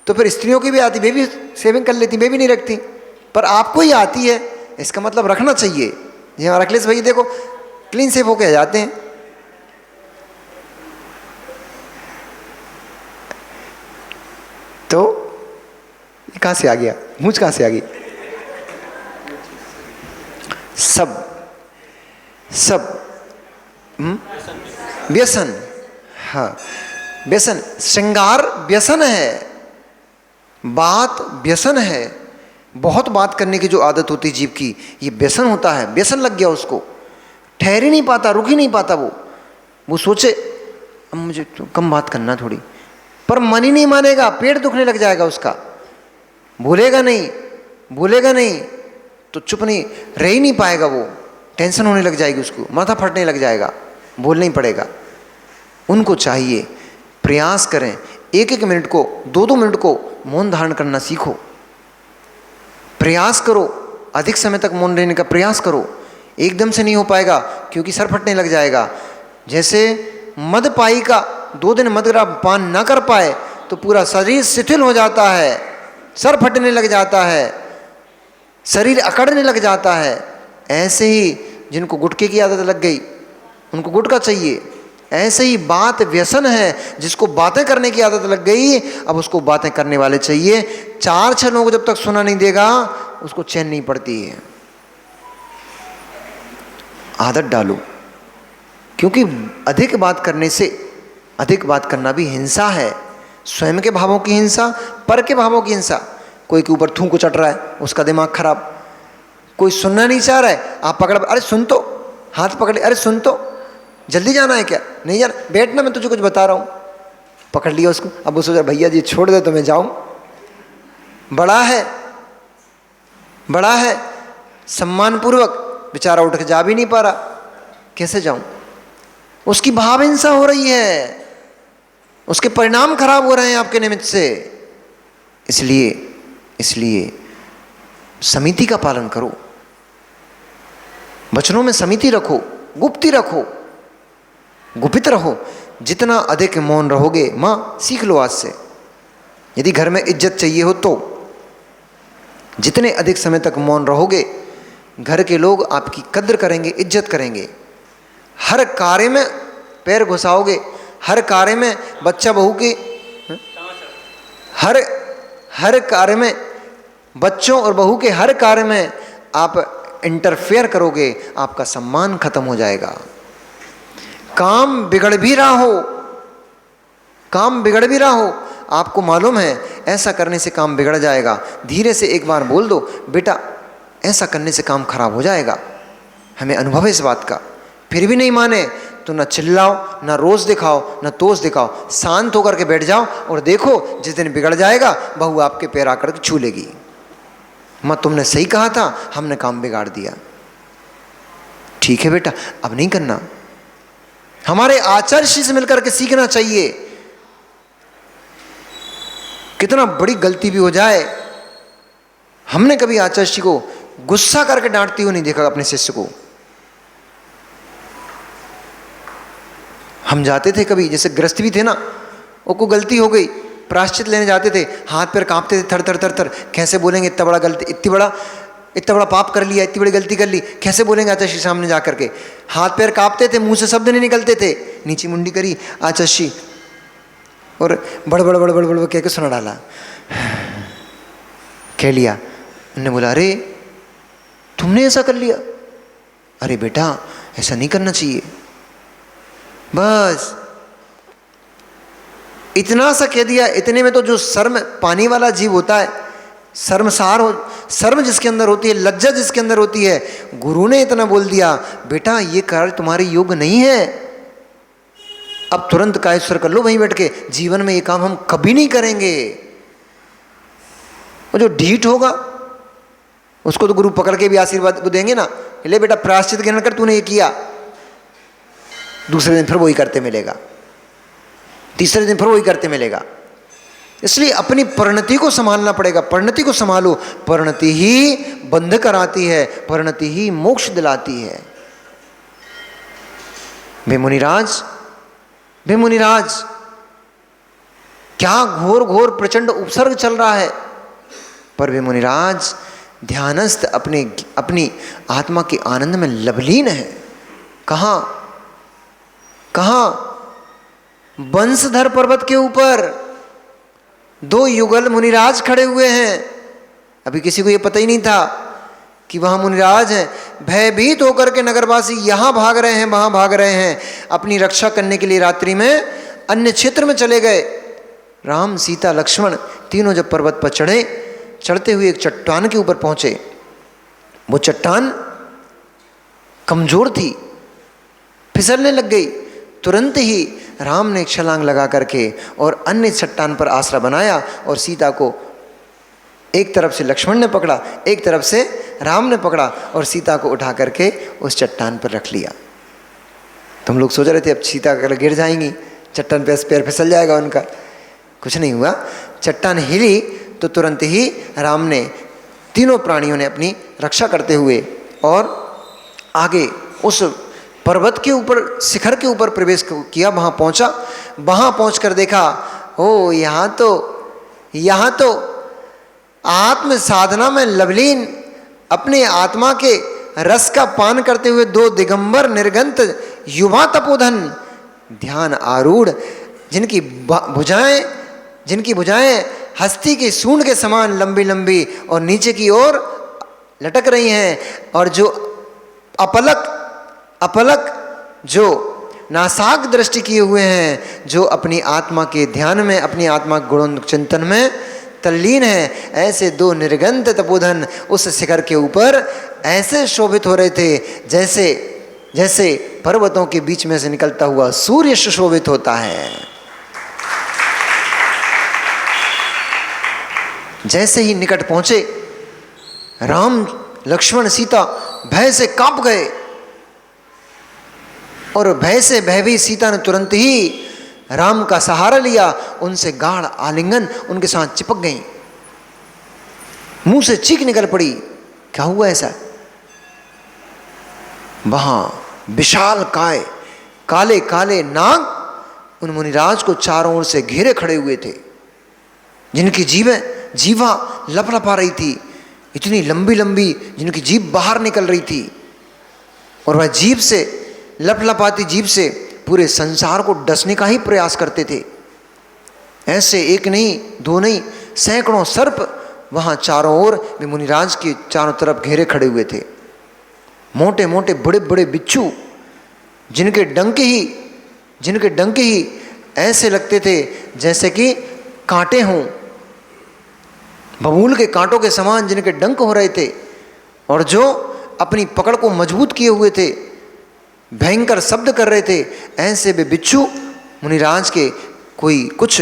तो फिर स्त्रियों की भी आती, वे भी सेविंग कर लेती, वे भी नहीं रखती, पर आपको ही आती है, इसका मतलब रखना चाहिए। ये हमारा अखिलेश भाई देखो क्लीन सेव होके जाते हैं। तो कहाँ से आ गया, मूंछ कहाँ से आ गई? सब सब व्यसन। हाँ, व्यसन, श्रृंगार व्यसन है, बात व्यसन है। बहुत बात करने की जो आदत होती है जीव की, ये व्यसन होता है। व्यसन लग गया उसको, ठहर ही नहीं पाता, रुक ही नहीं पाता। वो सोचे अब मुझे तो कम बात करना थोड़ी, पर मन ही नहीं मानेगा, पेट दुखने लग जाएगा उसका। बोलेगा नहीं तो चुप नहीं रह ही नहीं पाएगा, वो टेंशन होने लग जाएगी उसको, माथा फटने लग जाएगा, बोलना ही पड़ेगा। उनको चाहिए प्रयास करें, एक एक मिनट को, दो दो मिनट को मौन धारण करना सीखो। प्रयास करो, अधिक समय तक मौन रहने का प्रयास करो। एकदम से नहीं हो पाएगा क्योंकि सर फटने लग जाएगा। जैसे मदपाई का 2 दिन मद पान ना कर पाए तो पूरा शरीर शिथिल हो जाता है, सर फटने लग जाता है, शरीर अकड़ने लग जाता है। ऐसे ही जिनको गुटखे की आदत लग गई उनको गुटखा चाहिए। ऐसे ही बात व्यसन है, जिसको बातें करने की आदत लग गई अब उसको बातें करने वाले चाहिए। 4-6 लोगों को जब तक सुना नहीं देगा उसको चैन नहीं पड़ती है। आदत डालो, क्योंकि अधिक बात करने से, अधिक बात करना भी हिंसा है। स्वयं के भावों की हिंसा, पर के भावों की हिंसा। कोई के ऊपर थूक चट रहा है, उसका दिमाग खराब। कोई सुनना नहीं चाह रहा है, आप पकड़, अरे सुन तो, हाथ पकड़, अरे सुन तो, जल्दी जाना है क्या? नहीं जाना, बैठना, मैं तुझे कुछ बता रहा हूँ। पकड़ लिया उसको। अब वो सोचा भैया जी छोड़ दे तो मैं जाऊँ, बड़ा है, सम्मानपूर्वक। बेचारा उठ के जा भी नहीं पा रहा, कैसे जाऊं? उसकी भाव हिंसा हो रही है, उसके परिणाम खराब हो रहे हैं आपके निमित्त से। इसलिए समिति का पालन करो, वचनों में समिति रखो, गुप्ती रखो, गुपित रहो। जितना अधिक मौन रहोगे, माँ सीख लो आज से, यदि घर में इज्जत चाहिए हो तो जितने अधिक समय तक मौन रहोगे, घर के लोग आपकी कद्र करेंगे, इज्जत करेंगे। हर कार्य में पैर घुसाओगे, हर कार्य में बच्चा बहू की, हर कार्य में, बच्चों और बहू के हर कार्य में आप इंटरफेयर करोगे, आपका सम्मान खत्म हो जाएगा। काम बिगड़ भी रहा हो, आपको मालूम है ऐसा करने से काम बिगड़ जाएगा, धीरे से एक बार बोल दो, बेटा ऐसा करने से काम खराब हो जाएगा। हमें अनुभव है इस बात का। फिर भी नहीं माने तो न चिल्लाओ, न रोज दिखाओ, न तोष दिखाओ, शांत होकर के बैठ जाओ और देखो जिस दिन बिगड़ जाएगा बहू आपके पैर आकर के छू लेगी। माँ तुमने सही कहा था, हमने काम बिगाड़ दिया। ठीक है बेटा, अब नहीं करना। हमारे आचार्य से मिलकर के सीखना चाहिए। कितना बड़ी गलती भी हो जाए, हमने कभी आचार्य को गुस्सा करके डांटती हुई नहीं देखा अपने शिष्य को। हम जाते थे कभी, जैसे गृहस्थ भी थे ना, वो को गलती हो गई, प्रायश्चित लेने जाते थे, हाथ पैर कांपते थे, थर थर थर थर। कैसे बोलेंगे, इतना बड़ा गलती, इतना बड़ा पाप कर लिया, इतनी बड़ी गलती कर ली, कैसे बोलेंगे आचार्य सामने जा करके? हाथ पैर कांपते थे, मुंह से शब्द नहीं निकलते थे। नीची मुंडी करी आचार्य और बड़ कह के सुना डाला, कह लिया। उन्होंने बोला, अरे तुमने ऐसा कर लिया? अरे बेटा ऐसा नहीं करना चाहिए। बस इतना सा कह दिया। इतने में तो जो शर्म पानी वाला जीव होता है, शर्म जिसके अंदर होती है, लज्जा जिसके अंदर होती है, गुरु ने इतना बोल दिया, बेटा ये कार्य तुम्हारे योग्य नहीं है, अब तुरंत कायस्वर कर लो वहीं बैठ के, जीवन में ये काम हम कभी नहीं करेंगे। वो जो ढीठ होगा उसको तो गुरु पकड़ के भी आशीर्वाद देंगे ना, ले बेटा प्रायश्चित ग्रहण कर, तूने ये किया। दूसरे दिन फिर वही करते मिलेगा, तीसरे दिन फिर वही करते मिलेगा। इसलिए अपनी परिणति को संभालना पड़ेगा। परिणति को संभालो, परिणति ही बंध कराती है, परिणति ही मोक्ष दिलाती है। वे मुनिराज क्या घोर घोर प्रचंड उपसर्ग चल रहा है, पर वे मुनिराज ध्यानस्थ अपनी आत्मा के आनंद में लवलीन है। कहाँ? वंशधर पर्वत के ऊपर, 2 युगल मुनिराज खड़े हुए हैं। अभी किसी को ये पता ही नहीं था कि वहाँ मुनिराज हैं। भयभीत होकर के नगरवासी यहाँ भाग रहे हैं, वहाँ भाग रहे हैं। अपनी रक्षा करने के लिए रात्रि में अन्य क्षेत्र में चले गए। राम, सीता, लक्ष्मण तीनों जब पर्वत पर चढ़े, चढ़ते हुए एक चट्टान के ऊपर पहुँचे। वो चट्टान कमजोर थी, फिसलने लग गई। तुरंत ही राम ने एक छलांग लगा करके और अन्य चट्टान पर आसरा बनाया और सीता को एक तरफ से लक्ष्मण ने पकड़ा, एक तरफ से राम ने पकड़ा और सीता को उठा करके उस चट्टान पर रख लिया। तुम लोग सोच रहे थे अब सीता अगर गिर जाएंगी, चट्टान पे पैर फिसल जाएगा उनका। कुछ नहीं हुआ। चट्टान हिली तो तुरंत ही राम ने, तीनों प्राणियों ने अपनी रक्षा करते हुए और आगे उस पर्वत के ऊपर, शिखर के ऊपर प्रवेश किया। वहाँ पहुँचा। वहाँ पहुँचकर देखा, ओ यहाँ तो आत्म साधना में लवलीन, अपने आत्मा के रस का पान करते हुए 2 दिगंबर निर्गंत युवा तपोधन, ध्यान आरूढ़, जिनकी भुजाएं हस्ती की सूंड के समान लंबी लंबी और नीचे की ओर लटक रही हैं, और जो अपलक जो नासाक दृष्टि किए हुए हैं, जो अपनी आत्मा के ध्यान में, अपनी आत्मा गुण चिंतन में तल्लीन है। ऐसे 2 निर्गंत तपोधन उस शिखर के ऊपर ऐसे शोभित हो रहे थे जैसे पर्वतों के बीच में से निकलता हुआ सूर्य सुशोभित होता है। जैसे ही निकट पहुंचे, राम, लक्ष्मण, सीता भय से कांप गए और भय से भयभीत सीता ने तुरंत ही राम का सहारा लिया। उनसे गाढ़ आलिंगन उनके साथ चिपक गई। मुंह से चीख निकल पड़ी, क्या हुआ ऐसा? वहां विशाल काय, काले काले नाग उन मुनिराज को चारों ओर से घेरे खड़े हुए थे, जिनकी जीवा लपलपा रही थी, इतनी लंबी लंबी जिनकी जीभ बाहर निकल रही थी, और वह जीभ से, लपलपाती जीभ से पूरे संसार को डसने का ही प्रयास करते थे। ऐसे एक नहीं, 2 नहीं, सैकड़ों सर्प वहाँ चारों ओर भी मुनिराज के चारों तरफ घेरे खड़े हुए थे। मोटे मोटे बड़े बड़े बिच्छू, जिनके डंके ही ऐसे लगते थे जैसे कि कांटे हों, बबूल के कांटों के समान जिनके डंक हो रहे थे, और जो अपनी पकड़ को मजबूत किए हुए थे, भयंकर शब्द कर रहे थे। ऐसे वे बिच्छू मुनिराज के कोई कुछ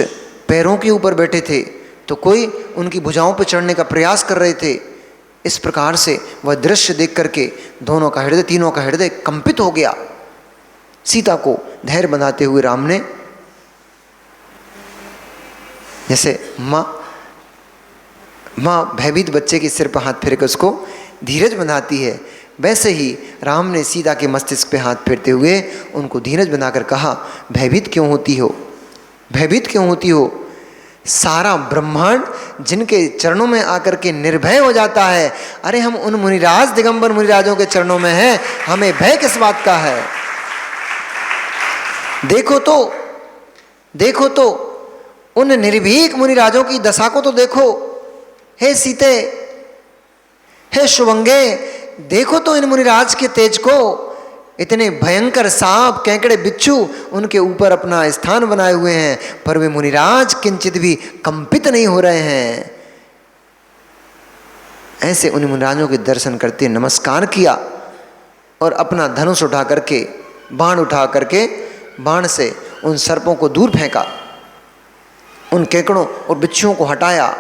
पैरों के ऊपर बैठे थे, तो कोई उनकी भुजाओं पर चढ़ने का प्रयास कर रहे थे। इस प्रकार से वह दृश्य देख करके तीनों का हृदय कंपित हो गया। सीता को धैर्य बंधाते हुए राम ने, जैसे माँ भयभीत बच्चे के सिर पर हाथ फेर कर उसको धीरज बंधाती है, वैसे ही राम ने सीता के मस्तिष्क पे हाथ फेरते हुए उनको धीरज बनाकर कहा, भयभीत क्यों होती हो? सारा ब्रह्मांड जिनके चरणों में आकर के निर्भय हो जाता है। अरे हम उन मुनिराज, दिगंबर मुनिराजों के चरणों में हैं, हमें भय किस बात का है? देखो तो उन निर्भीक मुनिराजों की दशा को तो देखो। हे सीते, हे शुभंगे, देखो तो इन मुनिराज के तेज को। इतने भयंकर सांप, केकड़े, बिच्छू उनके ऊपर अपना स्थान बनाए हुए हैं, पर वे मुनिराज किंचित भी कंपित नहीं हो रहे हैं। ऐसे उन मुनिराजों के दर्शन करते नमस्कार किया और अपना धनुष उठा करके, बाण से उन सर्पों को दूर फेंका, उन केकड़ों और बिच्छुओं को हटाया।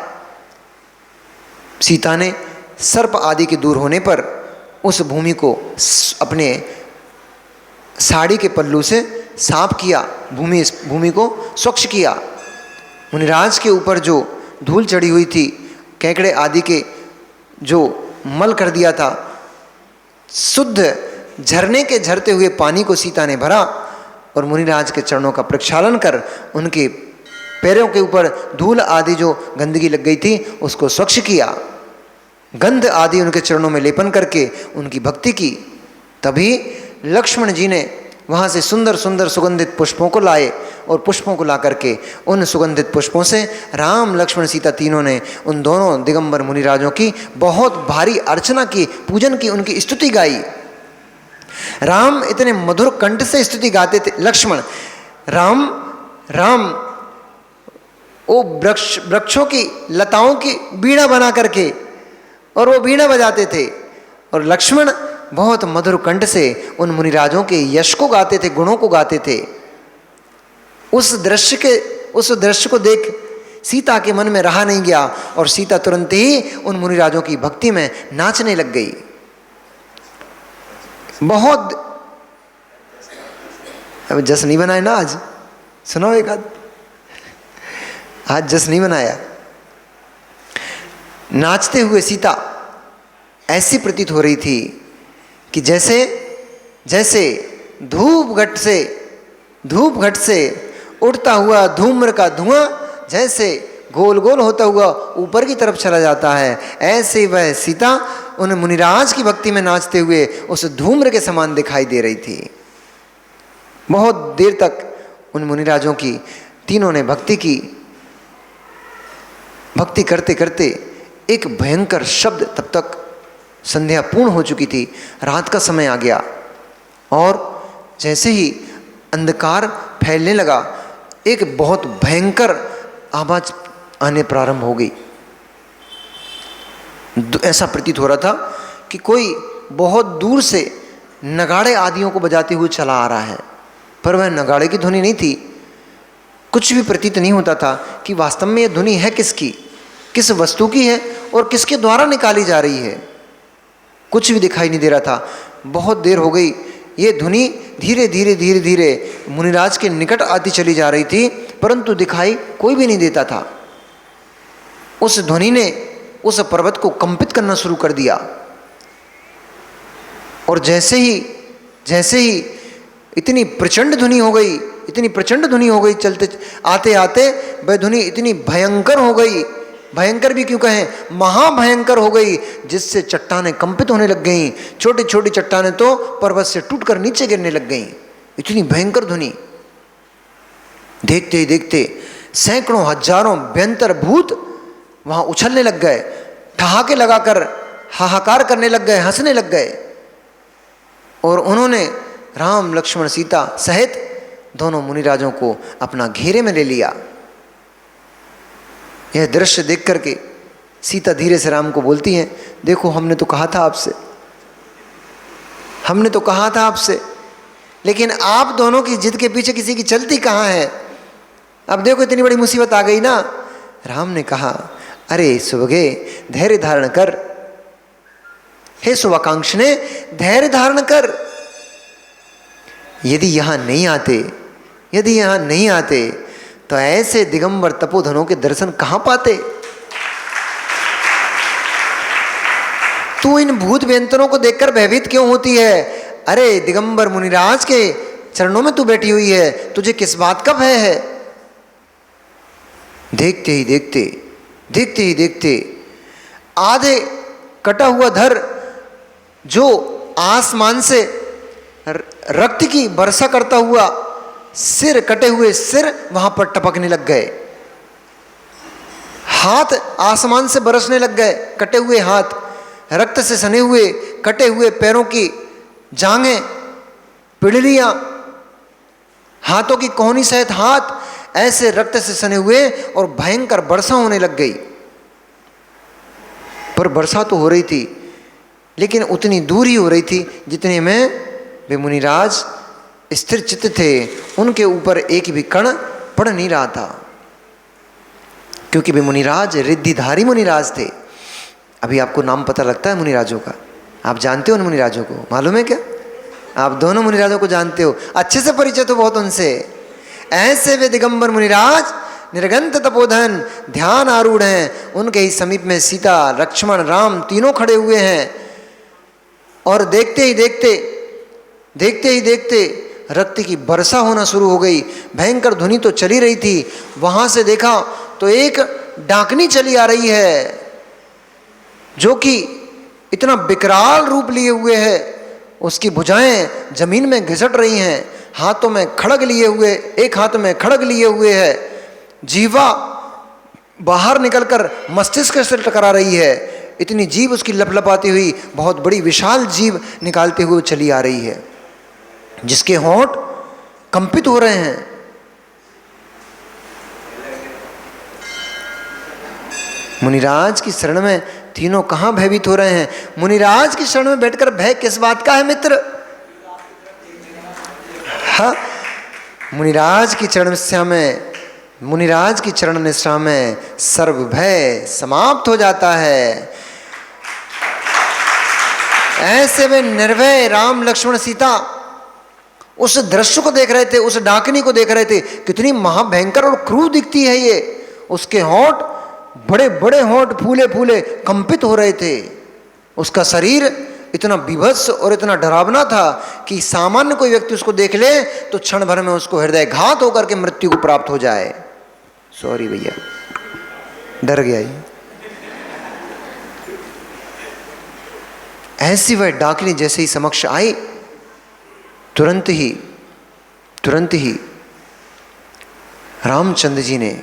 सीता ने सर्प आदि के दूर होने पर उस भूमि को अपने साड़ी के पल्लू से साफ किया, भूमि को स्वच्छ किया। मुनिराज के ऊपर जो धूल चढ़ी हुई थी, केकड़े आदि के जो मल कर दिया था, शुद्ध झरने के झरते हुए पानी को सीता ने भरा और मुनिराज के चरणों का प्रक्षालन कर उनके पैरों के ऊपर धूल आदि जो गंदगी लग गई थी उसको स्वच्छ किया, गंध आदि उनके चरणों में लेपन करके उनकी भक्ति की। तभी लक्ष्मण जी ने वहाँ से सुंदर सुंदर सुगंधित पुष्पों को लाए और पुष्पों को ला करके उन सुगंधित पुष्पों से राम लक्ष्मण सीता तीनों ने उन दोनों दिगंबर मुनिराजों की बहुत भारी अर्चना की, पूजन की, उनकी स्तुति गाई। राम इतने मधुर कंठ से स्तुति गाते थे। लक्ष्मण राम वो वृक्षों की लताओं की बीड़ा बना करके और वो बीड़ा बजाते थे, और लक्ष्मण बहुत मधुर कंठ से उन मुनिराजों के यश को गाते थे, गुणों को गाते थे। उस दृश्य को देख सीता के मन में रहा नहीं गया और सीता तुरंत ही उन मुनिराजों की भक्ति में नाचने लग गई। बहुत अब जश्न नहीं बनाए ना, आज सुनाओ एक आज जश्न नहीं बनाया। नाचते हुए सीता ऐसी प्रतीत हो रही थी कि जैसे धूप घट से उड़ता हुआ धूम्र का धुआं जैसे गोल गोल होता हुआ ऊपर की तरफ चला जाता है, ऐसे वह सीता उन मुनिराज की भक्ति में नाचते हुए उस धूम्र के समान दिखाई दे रही थी। बहुत देर तक उन मुनिराजों की तीनों ने भक्ति की। भक्ति करते करते एक भयंकर शब्द, तब तक संध्या पूर्ण हो चुकी थी, रात का समय आ गया, और जैसे ही अंधकार फैलने लगा एक बहुत भयंकर आवाज आने प्रारंभ हो गई। ऐसा प्रतीत हो रहा था कि कोई बहुत दूर से नगाड़े आदियों को बजाते हुए चला आ रहा है, पर वह नगाड़े की ध्वनि नहीं थी। कुछ भी प्रतीत नहीं होता था कि वास्तव में यह ध्वनि है किसकी, किस वस्तु की है और किसके द्वारा निकाली जा रही है। कुछ भी दिखाई नहीं दे रहा था। बहुत देर हो गई, ये ध्वनि धीरे धीरे मुनिराज के निकट आती चली जा रही थी, परंतु दिखाई कोई भी नहीं देता था। उस ध्वनि ने उस पर्वत को कंपित करना शुरू कर दिया, और जैसे ही इतनी प्रचंड ध्वनि हो गई, चलते आते आते वह ध्वनि इतनी भयंकर हो गई, भयंकर भी क्यों कहें, महाभयंकर हो गई, जिससे चट्टानें कंपित होने लग गईं। छोटी छोटी चट्टानें तो पर्वत से टूटकर नीचे गिरने लग गईं। इतनी भयंकर ध्वनि। देखते ही देखते सैकड़ों हजारों भयंकर भूत वहां उछलने लग गए, ठहाके लगाकर हाहाकार करने लग गए, हंसने लग गए, और उन्होंने राम लक्ष्मण सीता सहित दोनों मुनिराजों को अपना घेरे में ले लिया। यह दृश्य देख करके सीता धीरे से राम को बोलती हैं, देखो हमने तो कहा था आपसे, लेकिन आप दोनों की जिद के पीछे किसी की चलती कहाँ है। अब देखो इतनी बड़ी मुसीबत आ गई ना। राम ने कहा, अरे सुभगे धैर्य धारण कर, हे शुभाकांक्षणे धैर्य धारण कर। यदि यहाँ नहीं आते तो ऐसे दिगंबर तपोधनों के दर्शन कहां पाते। तू इन भूत व्यंतरों को देखकर भयभीत क्यों होती है? अरे दिगंबर मुनिराज के चरणों में तू बैठी हुई है, तुझे किस बात का भय है? देखते ही देखते आधे कटा हुआ धर जो आसमान से रक्त की वर्षा करता हुआ कटे हुए सिर वहां पर टपकने लग गए। हाथ आसमान से बरसने लग गए, कटे हुए हाथ, रक्त से सने हुए कटे हुए पैरों की जांघें, पिड़लियां, हाथों की कोहनी सहित हाथ ऐसे रक्त से सने हुए, और भयंकर वर्षा होने लग गई। पर वर्षा तो हो रही थी, लेकिन उतनी दूर ही हो रही थी जितने में वे मुनिराज स्थिर चित्त थे, उनके ऊपर एक भी कण पड़ नहीं रहा था, क्योंकि वे मुनिराज रिद्धिधारी मुनिराज थे। अभी आपको नाम पता लगता है मुनिराजों का, आप जानते हो उन मुनिराजों को, मालूम है क्या? आप दोनों मुनिराजों को जानते हो, अच्छे से परिचित हो बहुत उनसे। ऐसे वे दिगंबर मुनिराज निर्गंत तपोधन ध्यान आरूढ़ हैं, उनके ही समीप में सीता लक्ष्मण राम तीनों खड़े हुए हैं, और देखते ही देखते रक्त की वर्षा होना शुरू हो गई। भयंकर ध्वनि तो चली रही थी, वहां से देखा तो एक डाकनी चली आ रही है, जो कि इतना विकराल रूप लिए हुए है, उसकी भुजाएं जमीन में घिसट रही हैं, हाथों में खड़ग लिए हुए, एक हाथ में खड़ग लिए हुए है, जीवा बाहर निकलकर मस्तिष्क से टकरा रही है। इतनी जीभ उसकी लपलपाती हुई बहुत बड़ी विशाल जीभ निकालते हुए चली आ रही है, जिसके होंठ कंपित हो रहे हैं। मुनिराज की शरण में तीनों कहां भयभीत हो रहे हैं। मुनिराज की शरण में बैठकर भय किस बात का है मित्र? हाँ, मुनिराज की चरण निष्ठा में, मुनिराज की चरण निष्ठा में सर्व भय समाप्त हो जाता है। ऐसे वे निर्भय राम लक्ष्मण सीता उस दृश्य को देख रहे थे, उस डाकनी को देख रहे थे। कितनी महाभयंकर और क्रूर दिखती है ये। उसके होंठ बड़े बड़े होंठ फूले फूले कंपित हो रहे थे। उसका शरीर इतना बीभत्स और इतना डरावना था कि सामान्य कोई व्यक्ति उसको देख ले तो क्षण भर में उसको हृदय घात होकर के मृत्यु को प्राप्त हो जाए। सॉरी भैया, डर गया ये। ऐसी वह डाकनी जैसे ही समक्ष आई, तुरंत ही रामचंद्र जी ने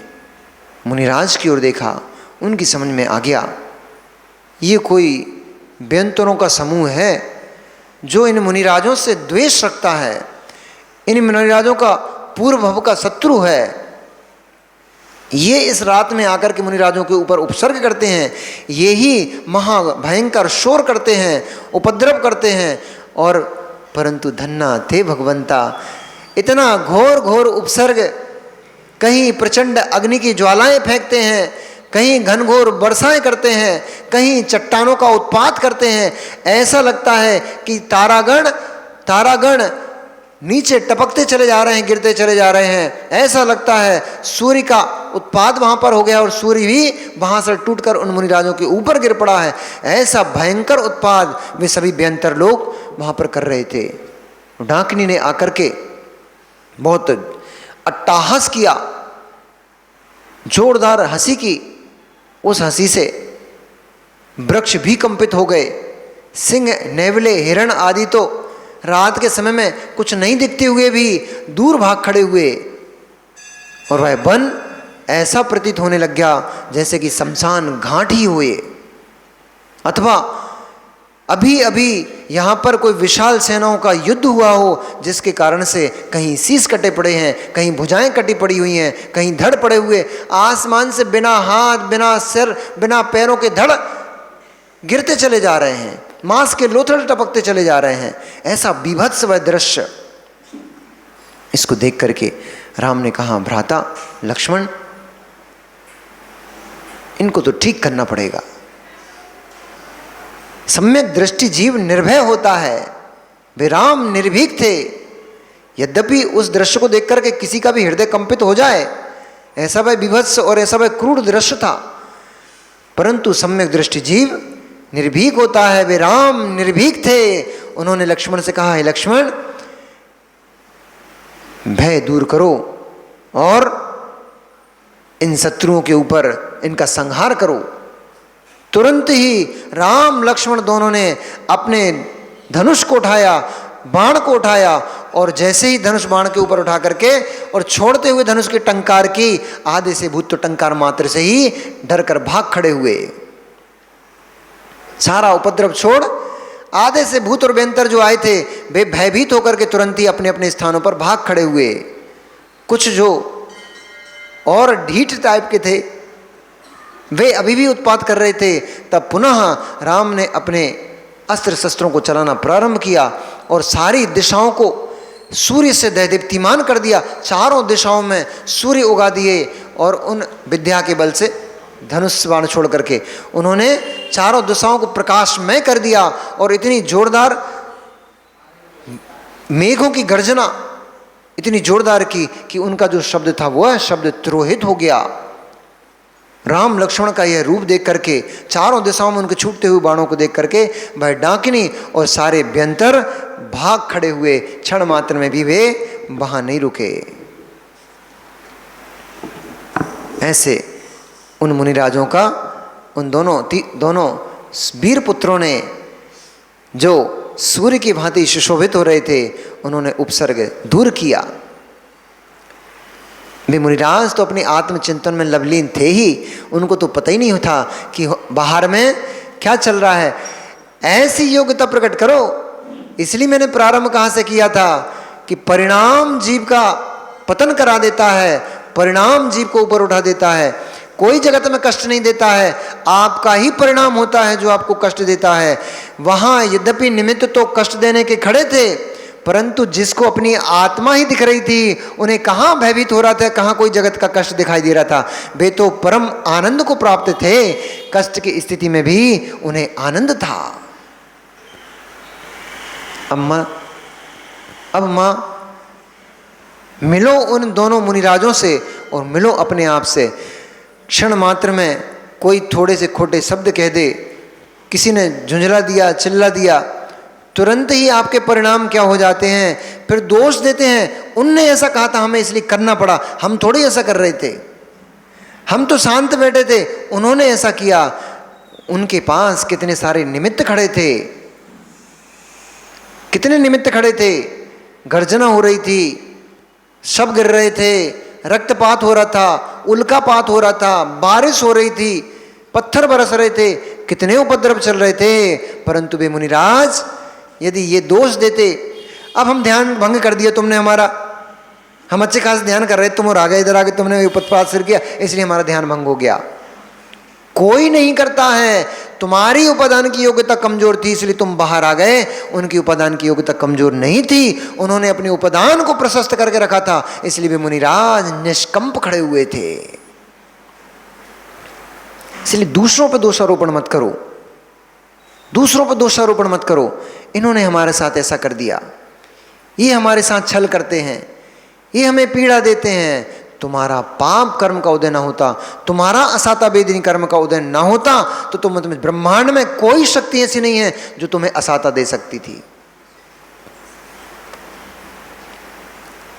मुनिराज की ओर देखा। उनकी समझ में आ गया ये कोई बेअंतरों का समूह है जो इन मुनिराजों से द्वेष रखता है, इन मुनिराजों का पूर्व भव का शत्रु है। ये इस रात में आकर के मुनिराजों के ऊपर उपसर्ग करते हैं, ये ही महाभयंकर शोर करते हैं, उपद्रव करते हैं। और परंतु धन्ना थे भगवंता, इतना घोर घोर उपसर्ग, कहीं प्रचंड अग्नि की ज्वालाएं फेंकते हैं, कहीं घनघोर वर्षाएं करते हैं, कहीं चट्टानों का उत्पात करते हैं। ऐसा लगता है कि तारागण नीचे टपकते चले जा रहे हैं, गिरते चले जा रहे हैं। ऐसा लगता है सूर्य का उत्पात वहां पर हो गया और सूर्य भी वहां से टूटकर उन मुनिराजों के ऊपर गिर पड़ा है। ऐसा भयंकर उत्पात वे सभी बेअंतर लोग वहां पर कर रहे थे। डाकनी ने आकर के बहुत अट्टहास किया, जोरदार हंसी की। उस हंसी से वृक्ष भी कंपित हो गए। सिंह, नेवले, हिरण आदि तो रात के समय में कुछ नहीं दिखते हुए भी दूर भाग खड़े हुए, और वह वन ऐसा प्रतीत होने लग गया जैसे कि शमशान घाट ही हुए, अथवा अभी अभी यहाँ पर कोई विशाल सेनाओं का युद्ध हुआ हो, जिसके कारण से कहीं शीश कटे पड़े हैं, कहीं भुजाएं कटी पड़ी हुई हैं, कहीं धड़ पड़े हुए, आसमान से बिना हाथ, बिना सिर, बिना पैरों के धड़ गिरते चले जा रहे हैं, मांस के लोथड़े टपकते चले जा रहे हैं। ऐसा बीभत्स वह दृश्य। इसको देख करके राम ने कहा, भ्राता लक्ष्मण, इनको तो ठीक करना पड़ेगा। सम्यक दृष्टि जीव निर्भय होता है। वे राम निर्भीक थे। यद्यपि उस दृश्य को देख करके किसी का भी हृदय कंपित हो जाए, ऐसा वह बीभत्स और ऐसा वह क्रूर दृश्य था, परंतु सम्यक दृष्टि जीव निर्भीक होता है। वे राम निर्भीक थे। उन्होंने लक्ष्मण से कहा, हे लक्ष्मण, भय दूर करो और इन शत्रुओं के ऊपर इनका संहार करो। तुरंत ही राम लक्ष्मण दोनों ने अपने धनुष को उठाया, बाण को उठाया, और जैसे ही धनुष बाण के ऊपर उठा करके और छोड़ते हुए धनुष की टंकार की, आधे से भूत तो टंकार मात्र से ही डर कर भाग खड़े हुए। सारा उपद्रव छोड़ आधे से भूत और बेंतर जो आए थे, वे भयभीत होकर के तुरंत ही अपने अपने स्थानों पर भाग खड़े हुए। कुछ जो और ढीठ टाइप के थे, वे अभी भी उत्पात कर रहे थे। तब पुनः राम ने अपने अस्त्र शस्त्रों को चलाना प्रारंभ किया और सारी दिशाओं को सूर्य से दैदीप्तिमान कर दिया। चारों दिशाओं में सूर्य उगा दिए और उन विद्या के बल से धनुष बाण छोड़ करके उन्होंने चारों दिशाओं को प्रकाशमय कर दिया। और इतनी जोरदार मेघों की गर्जना इतनी जोरदार की कि उनका जो शब्द था वह शब्द तिरोहित हो गया। राम लक्ष्मण का यह रूप देख करके, चारों दिशाओं में उनके छूटते हुए बाणों को देख करके वह डाकिनी और सारे व्यंतर भाग खड़े हुए। क्षण मात्र में भी वे वहां नहीं रुके। ऐसे उन मुनिराजों का, उन दोनों वीर पुत्रों ने, जो सूर्य की भांति सुशोभित हो रहे थे, उन्होंने उपसर्ग दूर किया। वे मुनिराज तो अपने आत्मचिंतन में लवलीन थे ही, उनको तो पता ही नहीं था कि बाहर में क्या चल रहा है। ऐसी योग्यता प्रकट करो। इसलिए मैंने प्रारंभ कहाँ से किया था कि परिणाम जीव का पतन करा देता है, परिणाम जीव को ऊपर उठा देता है। कोई जगत में कष्ट नहीं देता है, आपका ही परिणाम होता है जो आपको कष्ट देता है। वहां यद्यपि निमित्त तो कष्ट देने के खड़े थे, परंतु जिसको अपनी आत्मा ही दिख रही थी, उन्हें कहाँ भयभीत हो रहा था, कहाँ कोई जगत का कष्ट दिखाई दे रहा था। वे तो परम आनंद को प्राप्त थे, कष्ट की स्थिति में भी उन्हें आनंद था। अब मां मिलो उन दोनों मुनिराजों से और मिलो अपने आप से। क्षण मात्र में कोई थोड़े से खोटे शब्द कह दे, किसी ने झुंझला दिया, चिल्ला दिया, तुरंत ही आपके परिणाम क्या हो जाते हैं, फिर दोष देते हैं। उनने ऐसा कहा था, हमें इसलिए करना पड़ा, हम थोड़ी ऐसा कर रहे थे, हम तो शांत बैठे थे, उन्होंने ऐसा किया। उनके पास कितने सारे निमित्त खड़े थे, कितने निमित्त खड़े थे। गर्जना हो रही थी, शव गिर रहे थे, रक्तपात हो रहा था, उल्कापात हो रहा था, बारिश हो रही थी, पत्थर बरस रहे थे, कितने उपद्रव चल रहे थे। परंतु वे मुनिराज यदि ये दोष देते, अब हम ध्यान भंग कर दिया तुमने हमारा, हम अच्छे खास ध्यान कर रहे, तुम और आ गए इधर आगे, तुमने उपत्पात सिर किया, इसलिए हमारा ध्यान भंग हो गया। कोई नहीं करता है। तुम्हारी उपादान की योग्यता कमजोर थी इसलिए तुम बाहर आ गए, उनकी उपादान की योग्यता कमजोर नहीं थी, उन्होंने अपने उपादान को प्रशस्त करके रखा था, इसलिए वे मुनिराज निष्कंप खड़े हुए थे। इसलिए दूसरों पर दोषारोपण मत करो, दूसरों पर दोषारोपण मत करो। इन्होंने हमारे साथ ऐसा कर दिया, ये हमारे साथ छल करते हैं, ये हमें पीड़ा देते हैं। तुम्हारा पाप कर्म का उदय ना होता, तुम्हारा असाता वेदिनी कर्म का उदय ना होता, तो तुम्हें ब्रह्मांड में कोई शक्ति ऐसी नहीं है जो तुम्हें असाता दे सकती थी।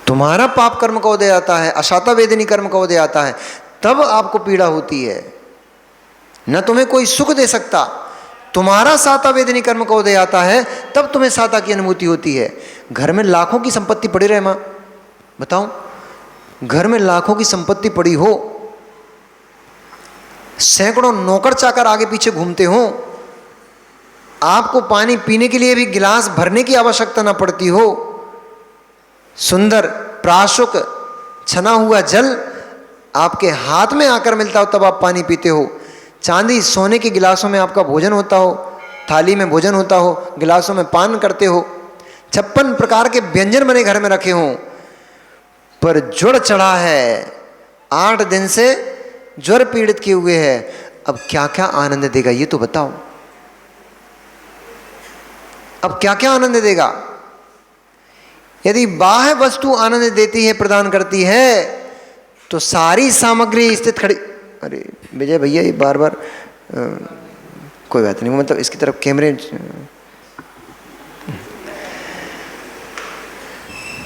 तुम्हारा पाप कर्म का उदय आता है, असाता वेदिनी कर्म का उदय आता है, तब आपको पीड़ा होती है, न तुम्हें कोई सुख दे सकता। तुम्हारा साता वेदिनी कर्म का उदय आता है, तब तुम्हें साता की अनुभूति होती है। घर में लाखों की संपत्ति पड़ी रहे मां, बताओ, घर में लाखों की संपत्ति पड़ी हो, सैकड़ों नौकर चाकर आगे पीछे घूमते हो, आपको पानी पीने के लिए भी गिलास भरने की आवश्यकता ना पड़ती हो, सुंदर प्राशुक छना हुआ जल आपके हाथ में आकर मिलता हो, तब आप पानी पीते हो। चांदी सोने के गिलासों में आपका भोजन होता हो, थाली में भोजन होता हो, गिलासों में पान करते हो, 56 प्रकार के व्यंजन बने घर में रखे हों, पर ज्वर चढ़ा है, 8 दिन से ज्वर पीड़ित किए हुए है, अब क्या क्या आनंद देगा ये तो बताओ। अब क्या क्या आनंद देगा। यदि बाह्य वस्तु आनंद देती है, प्रदान करती है, तो सारी सामग्री स्थित खड़ी। अरे विजय भैया ये बार बार कोई बात नहीं, मतलब इसकी तरफ कैमरे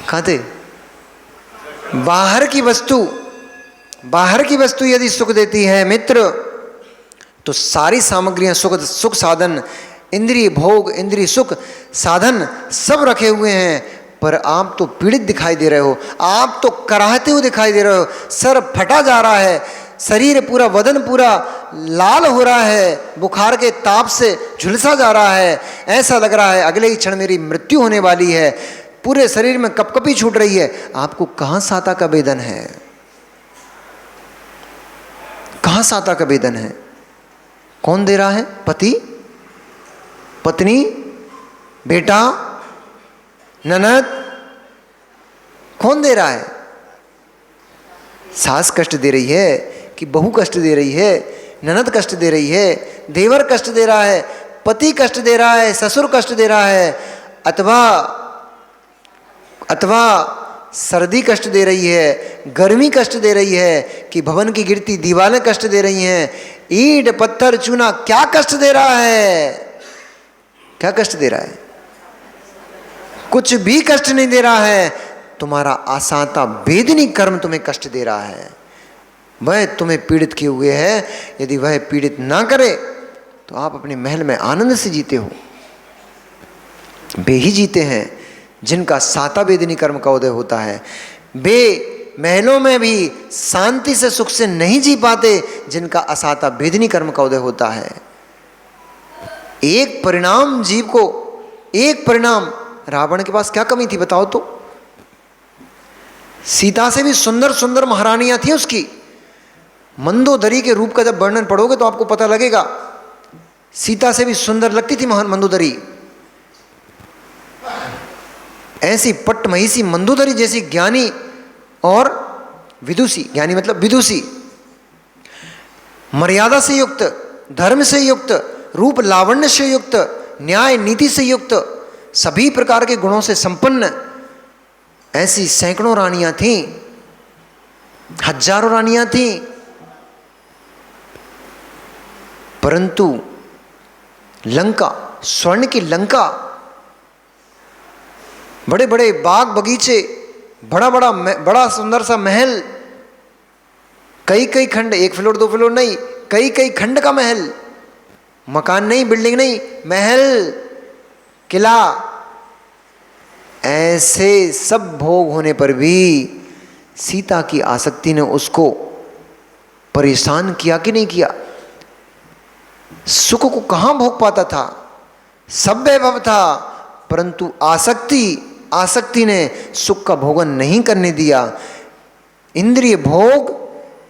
कहाँ थे। बाहर की वस्तु यदि सुख देती है मित्र, तो सारी सामग्रियां, सुख साधन, इंद्रिय भोग, इंद्रिय सुख साधन सब रखे हुए हैं, पर आप तो पीड़ित दिखाई दे रहे हो, आप तो कराहते हुए दिखाई दे रहे हो, सर फटा जा रहा है, शरीर पूरा, बदन पूरा लाल हो रहा है, बुखार के ताप से झुलसा जा रहा है, ऐसा लग रहा है अगले ही क्षण मेरी मृत्यु होने वाली है, पूरे शरीर में कपकपी छूट रही है। आपको कहां साता का वेदन है, कहां साता का वेदन है। कौन दे रहा है, पति, पत्नी, बेटा, ननद, कौन दे रहा है। सास कष्ट दे रही है कि बहू कष्ट दे रही है, ननद कष्ट दे रही है, देवर कष्ट दे रहा है, पति कष्ट दे रहा है, ससुर कष्ट दे रहा है, अथवा सर्दी कष्ट दे रही है, गर्मी कष्ट दे रही है, कि भवन की गिरती दीवारें कष्ट दे रही हैं, ईंट पत्थर चूना क्या कष्ट दे रहा है, क्या कष्ट दे रहा है। कुछ भी कष्ट नहीं दे रहा है, तुम्हारा आसाता वेदनी कर्म तुम्हें कष्ट दे रहा है, वह तुम्हें पीड़ित किए हुए है। यदि वह पीड़ित ना करे तो आप अपने महल में आनंद से जीते हो। वे ही जीते हैं जिनका साता वेदिनी कर्म का उदय होता है, वे महलों में भी शांति से सुख से नहीं जी पाते जिनका असाता वेदिनी कर्म का उदय होता है। एक परिणाम जीव को, एक परिणाम, रावण के पास क्या कमी थी बताओ तो? सीता से भी सुंदर सुंदर महारानियां थी उसकी। मंदोदरी के रूप का जब वर्णन पढ़ोगे तो आपको पता लगेगा, सीता से भी सुंदर लगती थी महान मंदोदरी। ऐसी पट्टमहिषी मंदोदरी जैसी ज्ञानी और विदुषी, ज्ञानी मतलब विदुषी, मर्यादा से युक्त, धर्म से युक्त, रूप लावण्य से युक्त, न्याय नीति से युक्त, सभी प्रकार के गुणों से संपन्न ऐसी सैकड़ों रानियां थीं, हजारों रानियां थीं। परंतु लंका, स्वर्ण की लंका, बड़े बड़े बाग बगीचे, बड़ा सुंदर सा महल, कई कई खंड, एक फ्लोर दो फ्लोर नहीं, कई कई खंड का महल, मकान नहीं, बिल्डिंग नहीं, महल, किला, ऐसे सब भोग होने पर भी सीता की आसक्ति ने उसको परेशान किया कि नहीं किया? सुख को कहां भोग पाता था, सब वैभव था, परंतु आसक्ति ने सुख का भोगन नहीं करने दिया। इंद्रिय भोग,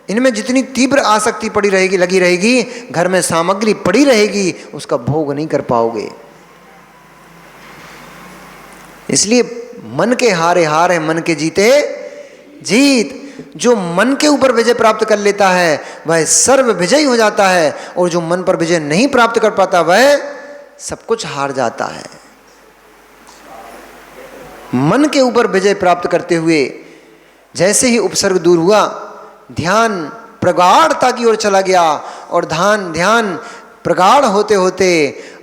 इनमें जितनी तीव्र आसक्ति पड़ी रहेगी, लगी रहेगी, घर में सामग्री पड़ी रहेगी, उसका भोग नहीं कर पाओगे। इसलिए मन के हारे हार है, मन के जीते जीत। जो मन के ऊपर विजय प्राप्त कर लेता है वह सर्व विजयी हो जाता है, और जो मन पर विजय नहीं प्राप्त कर पाता वह सब कुछ हार जाता है। मन के ऊपर विजय प्राप्त करते हुए जैसे ही उपसर्ग दूर हुआ, ध्यान प्रगाढ़ता की ओर चला गया, और ध्यान प्रगाढ़ होते होते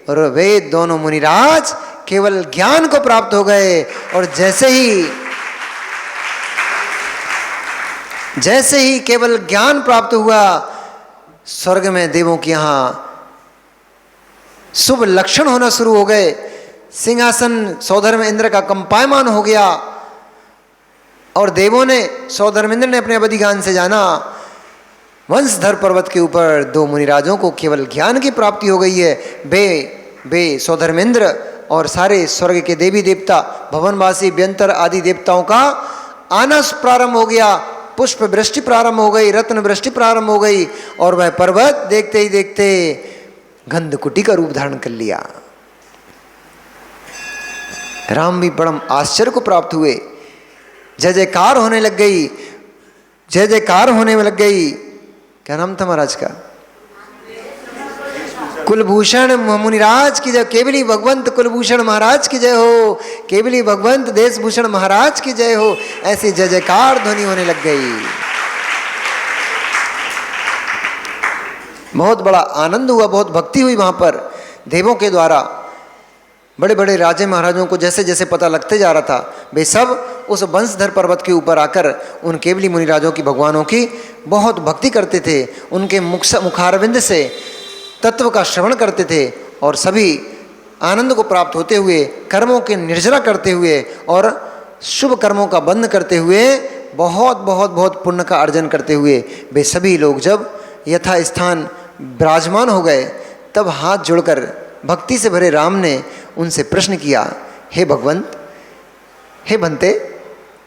और वे दोनों मुनिराज केवल ज्ञान को प्राप्त हो गए। और जैसे ही केवल ज्ञान प्राप्त हुआ, स्वर्ग में देवों के यहाँ शुभ लक्षण होना शुरू हो गए। सिंहासन सौधर्म इंद्र का कंपायमान हो गया, और देवों ने, सौधर्मेंद्र ने अपने अवधिगान से जाना, वंशधर पर्वत के ऊपर दो मुनिराजों को केवल ज्ञान की प्राप्ति हो गई है। बे सौधर्मेंद्र और सारे स्वर्ग के देवी देवता, भवनवासी, व्यंतर आदि देवताओं का आना प्रारंभ हो गया, पुष्प वृष्टि प्रारंभ हो गई, रत्न वृष्टि प्रारंभ हो गई, और वह पर्वत देखते ही देखते गंधकुटी का रूप धारण कर लिया। राम भी परम आश्चर्य को प्राप्त हुए, जय जयकार होने लग गई, जय जयकार होने में लग गई। क्या नाम था महाराज का? कुलभूषण मुनिराज की जय, केवली भगवंत कुलभूषण महाराज की जय हो, केवली भगवंत देशभूषण महाराज की जय हो, ऐसी जय जयकार ध्वनि होने लग गई। बहुत बड़ा आनंद हुआ, बहुत भक्ति हुई वहां पर देवों के द्वारा। बड़े बड़े राजे महाराजों को जैसे जैसे पता लगते जा रहा था, वे सब उस वंशधर पर्वत के ऊपर आकर उन केवली मुनिराजों की, भगवानों की बहुत भक्ति करते थे, उनके मुखारविंद से तत्व का श्रवण करते थे, और सभी आनंद को प्राप्त होते हुए, कर्मों के निर्जरा करते हुए और शुभ कर्मों का बंध करते हुए, बहुत बहुत बहुत पुण्य का अर्जन करते हुए, वे सभी लोग जब यथा स्थान विराजमान हो गए, तब हाथ जोड़कर भक्ति से भरे राम ने उनसे प्रश्न किया, हे भगवंत, हे भंते,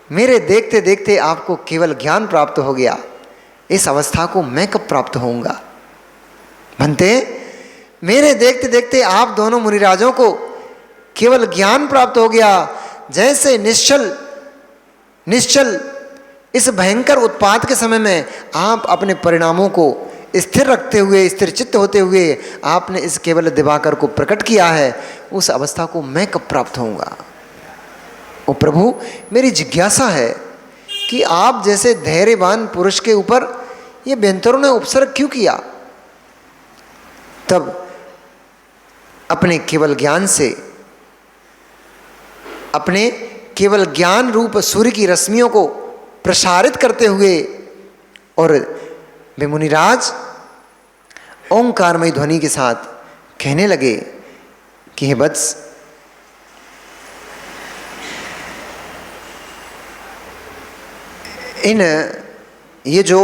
मेरे देखते देखते आपको केवल ज्ञान प्राप्त हो गया, इस अवस्था को मैं कब प्राप्त होऊंगा? भंते, मेरे देखते देखते आप दोनों मुनिराजों को केवल ज्ञान प्राप्त हो गया, जैसे निश्चल इस भयंकर उत्पात के समय में आप अपने परिणामों को स्थिर रखते हुए, स्थिर चित्त होते हुए आपने इस केवल दिवाकर को प्रकट किया है, उस अवस्था को मैं कब प्राप्त होऊंगा? ओ प्रभु, मेरी जिज्ञासा है कि आप जैसे धैर्यवान पुरुष के ऊपर ये व्यंतरों ने उपसर्ग क्यों किया? तब अपने केवल ज्ञान से, अपने केवल ज्ञान रूप सूर्य की रश्मियों को प्रसारित करते हुए, और वे मुनिराज ओंकारमय ध्वनि के साथ कहने लगे कि हे वत्स, ये जो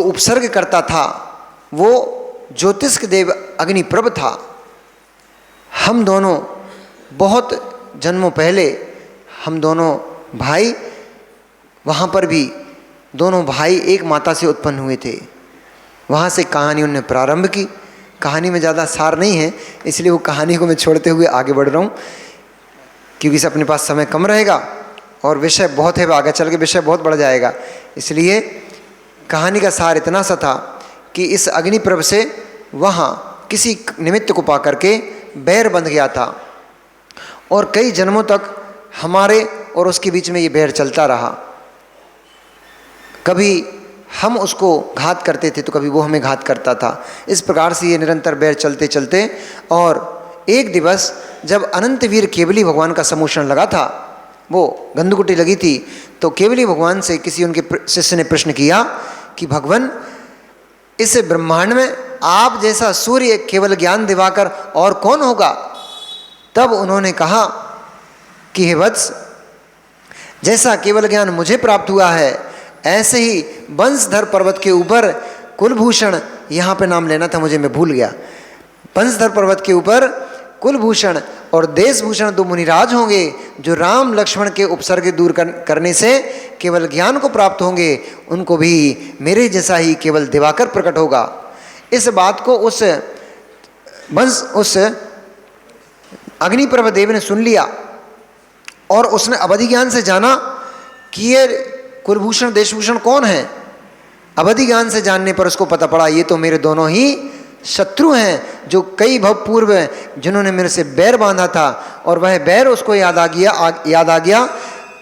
उपसर्ग करता था वो ज्योतिष्क देव अग्निप्रभ था। हम दोनों बहुत जन्मों पहले हम दोनों भाई, वहाँ पर भी दोनों भाई एक माता से उत्पन्न हुए थे। वहाँ से कहानी उन्होंने प्रारंभ की। कहानी में ज़्यादा सार नहीं है, इसलिए वो कहानी को मैं छोड़ते हुए आगे बढ़ रहा हूँ, क्योंकि इसे अपने पास समय कम रहेगा और विषय बहुत है, आगे चल के विषय बहुत बढ़ जाएगा। इसलिए कहानी का सार इतना सा था कि इस अग्निप्रभ से वहाँ किसी निमित्त को पा करके बैर बंध गया था और कई जन्मों तक हमारे और उसके बीच में ये बैर चलता रहा। कभी हम उसको घात करते थे तो कभी वो हमें घात करता था। इस प्रकार से ये निरंतर बैर चलते चलते, और एक दिवस जब अनंत वीर केवली भगवान का समूषण लगा था, वो गंधकुटी लगी थी, तो केवली भगवान से किसी उनके शिष्य ने प्रश्न किया कि भगवान, इस ब्रह्मांड में आप जैसा सूर्य केवल ज्ञान दिवाकर और कौन होगा? तब उन्होंने कहा कि हे वत्स, जैसा केवल ज्ञान मुझे प्राप्त हुआ है ऐसे ही बंशधर पर्वत के ऊपर कुलभूषण, यहाँ पे नाम लेना था मुझे, मैं भूल गया, बंशधर पर्वत के ऊपर कुलभूषण और देशभूषण दो मुनिराज होंगे जो राम लक्ष्मण के उपसर्ग दूर करने से केवल ज्ञान को प्राप्त होंगे, उनको भी मेरे जैसा ही केवल दिवाकर प्रकट होगा। इस बात को उस अग्निप्रभ देव ने सुन लिया और उसने अवधि ज्ञान से जाना कि ये कुलभूषण देशभूषण कौन है। अवधि ज्ञान से जानने पर उसको पता पड़ा ये तो मेरे दोनों ही शत्रु हैं, जो कई भव पूर्व जिन्होंने मेरे से बैर बांधा था, और वह बैर उसको याद आ गया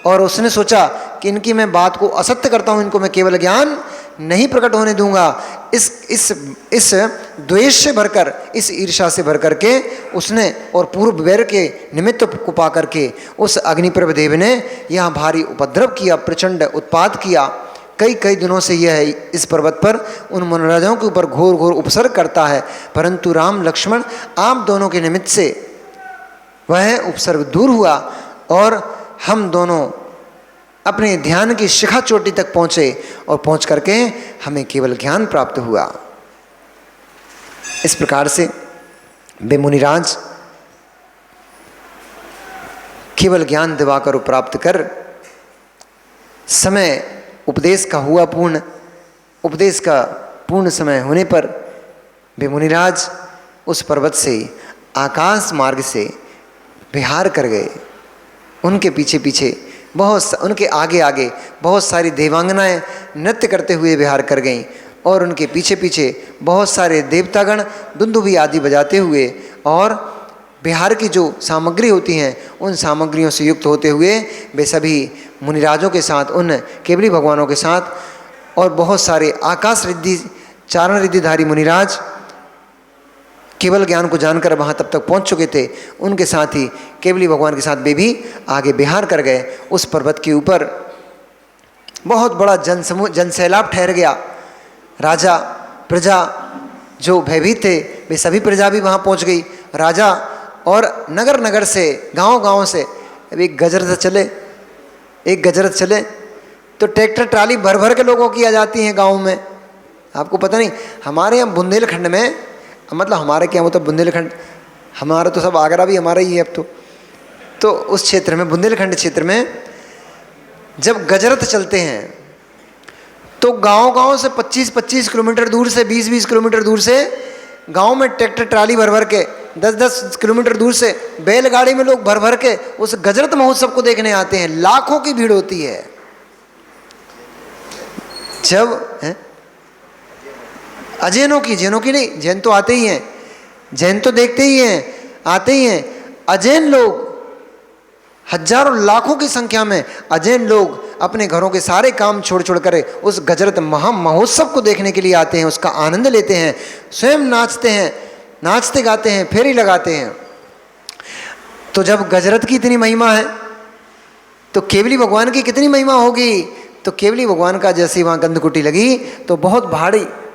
और उसने सोचा कि इनकी मैं बात को असत्य करता हूँ, इनको मैं केवल ज्ञान नहीं प्रकट होने दूंगा। इस द्वेष से भरकर, इस ईर्ष्या से भर करके उसने और पूर्व बैर के निमित्त को पा करके उस अग्निप्रभ देव ने यहाँ भारी उपद्रव किया, प्रचंड उत्पात किया। कई दिनों से यह इस पर्वत पर उन मनोराजाओं के ऊपर घोर घोर उपसर्ग करता है, परंतु राम लक्ष्मण आप दोनों के निमित्त से वह उपसर्ग दूर हुआ और हम दोनों अपने ध्यान की शिखा चोटी तक पहुँचे और पहुँच करके हमें केवल ज्ञान प्राप्त हुआ। इस प्रकार से वे मुनिराज केवल ज्ञान दिवाकर प्राप्त कर समय उपदेश का हुआ पूर्ण, उपदेश का पूर्ण समय होने पर वे मुनिराज उस पर्वत से आकाश मार्ग से विहार कर गए। उनके पीछे पीछे उनके आगे आगे बहुत सारी देवांगनाएं नृत्य करते हुए विहार कर गईं और उनके पीछे पीछे बहुत सारे देवतागण दुंदुभी आदि बजाते हुए और विहार की जो सामग्री होती हैं उन सामग्रियों से युक्त होते हुए वे सभी मुनिराजों के साथ, उन केवली भगवानों के साथ और बहुत सारे आकाश रिद्धि चारण रिद्धिधारी मुनिराज केवल ज्ञान को जानकर वहाँ तब तक पहुँच चुके थे, उनके साथ ही केवली भगवान के साथ वे भी आगे विहार कर गए। उस पर्वत के ऊपर बहुत बड़ा जनसैलाब ठहर गया। राजा प्रजा जो भयभीत थे वे सभी प्रजा भी वहाँ पहुँच गई। राजा और नगर नगर से, गांव गांव से अब एक गजरत चले तो ट्रैक्टर ट्राली भर भर के लोगों की आ जाती हैं गाँव में। आपको पता नहीं, हमारे यहाँ बुंदेलखंड में, मतलब हमारे क्या मतलब बुंदेलखंड, हमारा तो सब आगरा भी हमारा ही है अब तो उस क्षेत्र में, बुंदेलखंड क्षेत्र में जब गजरत चलते हैं तो गांव-गांव से 25-25 किलोमीटर दूर से, 20-20 किलोमीटर दूर से गांव में ट्रैक्टर ट्राली भर भर के, 10-10 किलोमीटर दूर से बैलगाड़ी में लोग भर भर के उस गजरत महोत्सव को देखने आते हैं। लाखों की भीड़ होती है। जब अजैनों की नहीं, जैन तो आते ही हैं, जैन तो देखते ही हैं, आते ही हैं। अजैन लोग हजारों लाखों की संख्या में अजैन लोग अपने घरों के सारे काम छोड़ कर उस गजरत महा महोत्सव को देखने के लिए आते हैं, उसका आनंद लेते हैं, स्वयं नाचते हैं, नाचते गाते हैं, फेरी लगाते हैं। तो जब गजरत की इतनी महिमा है तो केवली भगवान की कितनी महिमा होगी। तो केवली भगवान का जैसे वहाँ गंधकुटी लगी तो बहुत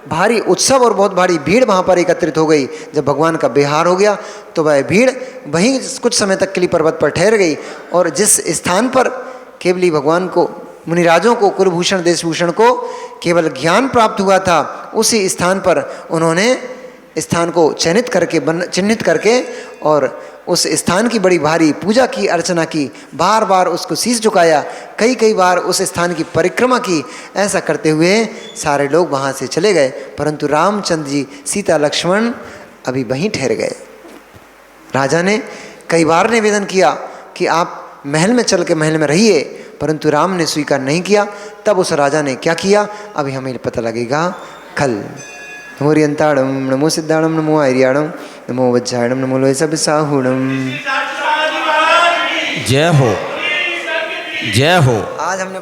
भारी उत्सव और बहुत भारी भीड़ वहाँ पर एकत्रित हो गई। जब भगवान का विहार हो गया तो वह भीड़ वहीं कुछ समय तक के लिए पर्वत पर ठहर गई और जिस स्थान पर केवली भगवान को, मुनिराजों को, कुलभूषण देशभूषण को केवल ज्ञान प्राप्त हुआ था, उसी स्थान पर उन्होंने स्थान को चिन्हित करके और उस स्थान की बड़ी भारी पूजा की, अर्चना की, बार बार उसको शीश झुकाया, कई कई बार उस स्थान की परिक्रमा की। ऐसा करते हुए सारे लोग वहाँ से चले गए, परंतु रामचंद्र जी, सीता, लक्ष्मण अभी वहीं ठहर गए। राजा ने कई बार निवेदन किया कि आप महल में चल के महल में रहिए, परंतु राम ने स्वीकार नहीं किया। तब उस राजा ने क्या किया, अभी हमें पता लगेगा कल। नमो रियंताड़म, नमो सिद्धाणम, नमो आर्याणम, नमो वज्रायणम, नमो लोहिसाहुणम। जय हो, जय हो। आज हमने